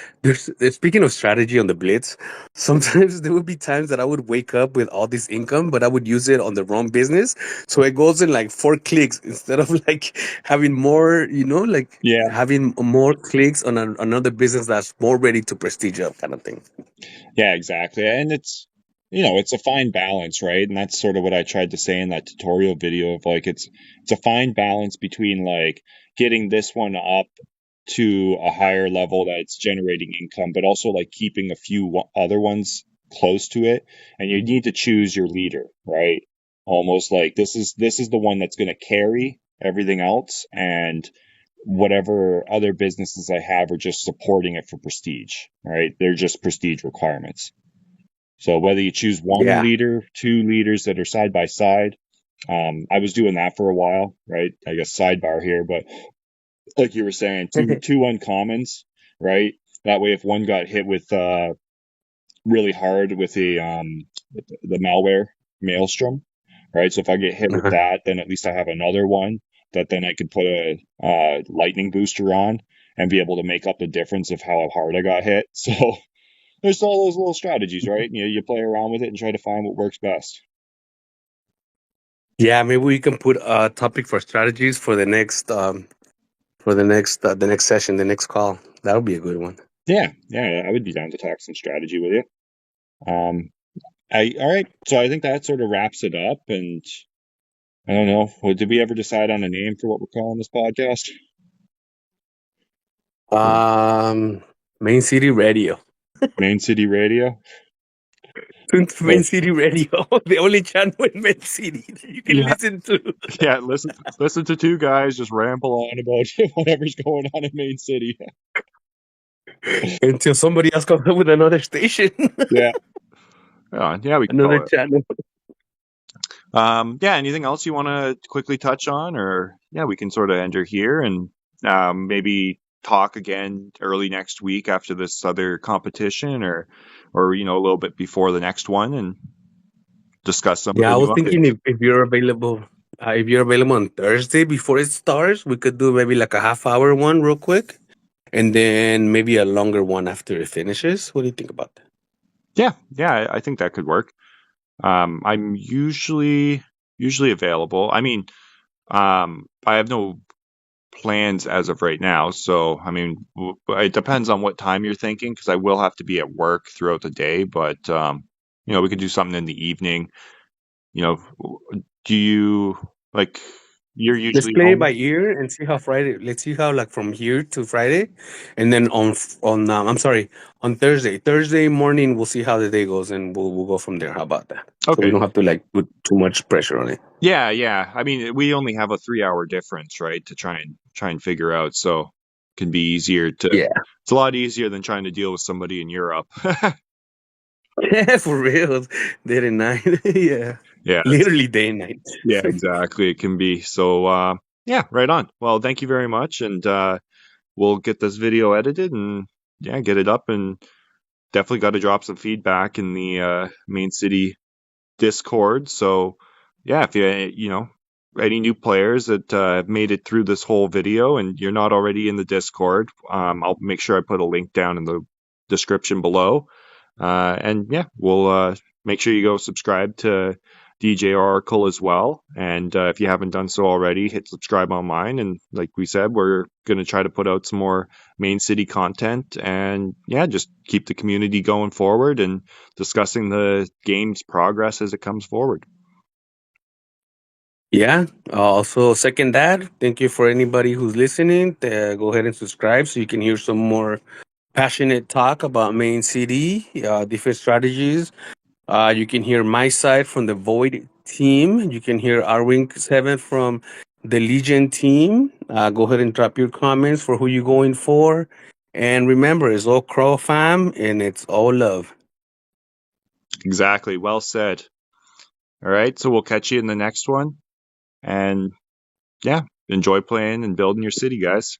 speaking of strategy on the blitz. Sometimes there would be times that I would wake up with all this income, but I would use it on the wrong business, so it goes in like 4 clicks instead of like having more, like Yeah, having more clicks on another business that's more ready to prestige up, kind of thing. yeah, exactly. And it's a fine balance, right? And that's sort of what I tried to say in that tutorial video of like it's a fine balance between like getting this one up to a higher level that's generating income, but also like keeping a few other ones close to it. And you need to choose your leader, right? Almost like this is the one that's going to carry everything else, and whatever other businesses I have are just supporting it for prestige, right? They're just prestige requirements. So whether you choose one Yeah. leader, two leaders that are side by side, I was doing that for a while, right? I guess sidebar here, but like you were saying, two uncommons, right? That way, if one got hit with really hard with the malware maelstrom, right? So if I get hit with Uh-huh. that, then at least I have another one that then I could put a lightning booster on and be able to make up the difference of how hard I got hit. So there's all those little strategies, right? You play around with it and try to find what works best. Yeah, maybe we can put a topic for strategies for the next session, the next call. That would be a good one. Yeah, yeah, I would be down to talk some strategy with you. Um, all right. So I think that sort of wraps it up. And I don't know. Did we ever decide on a name for what we're calling this podcast? Um, Main City Radio. Main City Radio. Main Well, City Radio, the only channel in Main City that you can yeah, listen to yeah. Listen to two guys just ramble on about whatever's going on in Main City. until somebody else comes up with another station, Yeah, yeah. We can another call it. channel. Yeah. Anything else you want to quickly touch on, or yeah, we can sort of enter here and maybe talk again early next week after this other competition, or a little bit before the next one, and discuss some of Yeah, the I new was thinking updates. if you're available on Thursday before it starts, we could do maybe like a half-hour one real quick, and then maybe a longer one after it finishes. What do you think about that? Yeah, yeah, I think that could work. I'm usually available. I mean, I have no plans as of right now, so I mean, it depends on what time you're thinking because I will have to be at work throughout the day. But we could do something in the evening. You know, do you like? You're Let's usually play it home. by ear and see how Friday. Let's see how like from here to Friday, and then I'm sorry, on Thursday. Thursday morning we'll see how the day goes, and we'll go from there. How about that? So we Okay. don't have to like put too much pressure on it. Yeah, yeah. I mean, we only have a 3 hour difference, right, to try and figure out. So it can be easier to. Yeah, It's a lot easier than trying to deal with somebody in Europe. yeah, for real. Day and night. Yeah, Yeah, literally day and night. yeah, exactly. It can be. So, yeah, right on. Well, thank you very much, and we'll get this video edited and yeah, get it up, and definitely got to drop some feedback in the main city Discord. So, yeah, if any new players that have made it through this whole video and you're not already in the Discord, I'll make sure I put a link down in the description below. And yeah, we'll make sure you go subscribe to DJ Oracle as well. And if you haven't done so already, hit subscribe on mine. And like we said, we're going to try to put out some more main city content and yeah, just keep the community going forward and discussing the game's progress as it comes forward. Yeah. Also, second that. Thank you for anybody who's listening. Go ahead and subscribe so you can hear some more passionate talk about Main City, different strategies. You can hear my side from the Void team. You can hear Arwing7 from the Legion team. Go ahead and drop your comments for who you're going for. And remember, it's all Crow fam and it's all love. Exactly. Well said. All right. So we'll catch you in the next one. And yeah, enjoy playing and building your city, guys.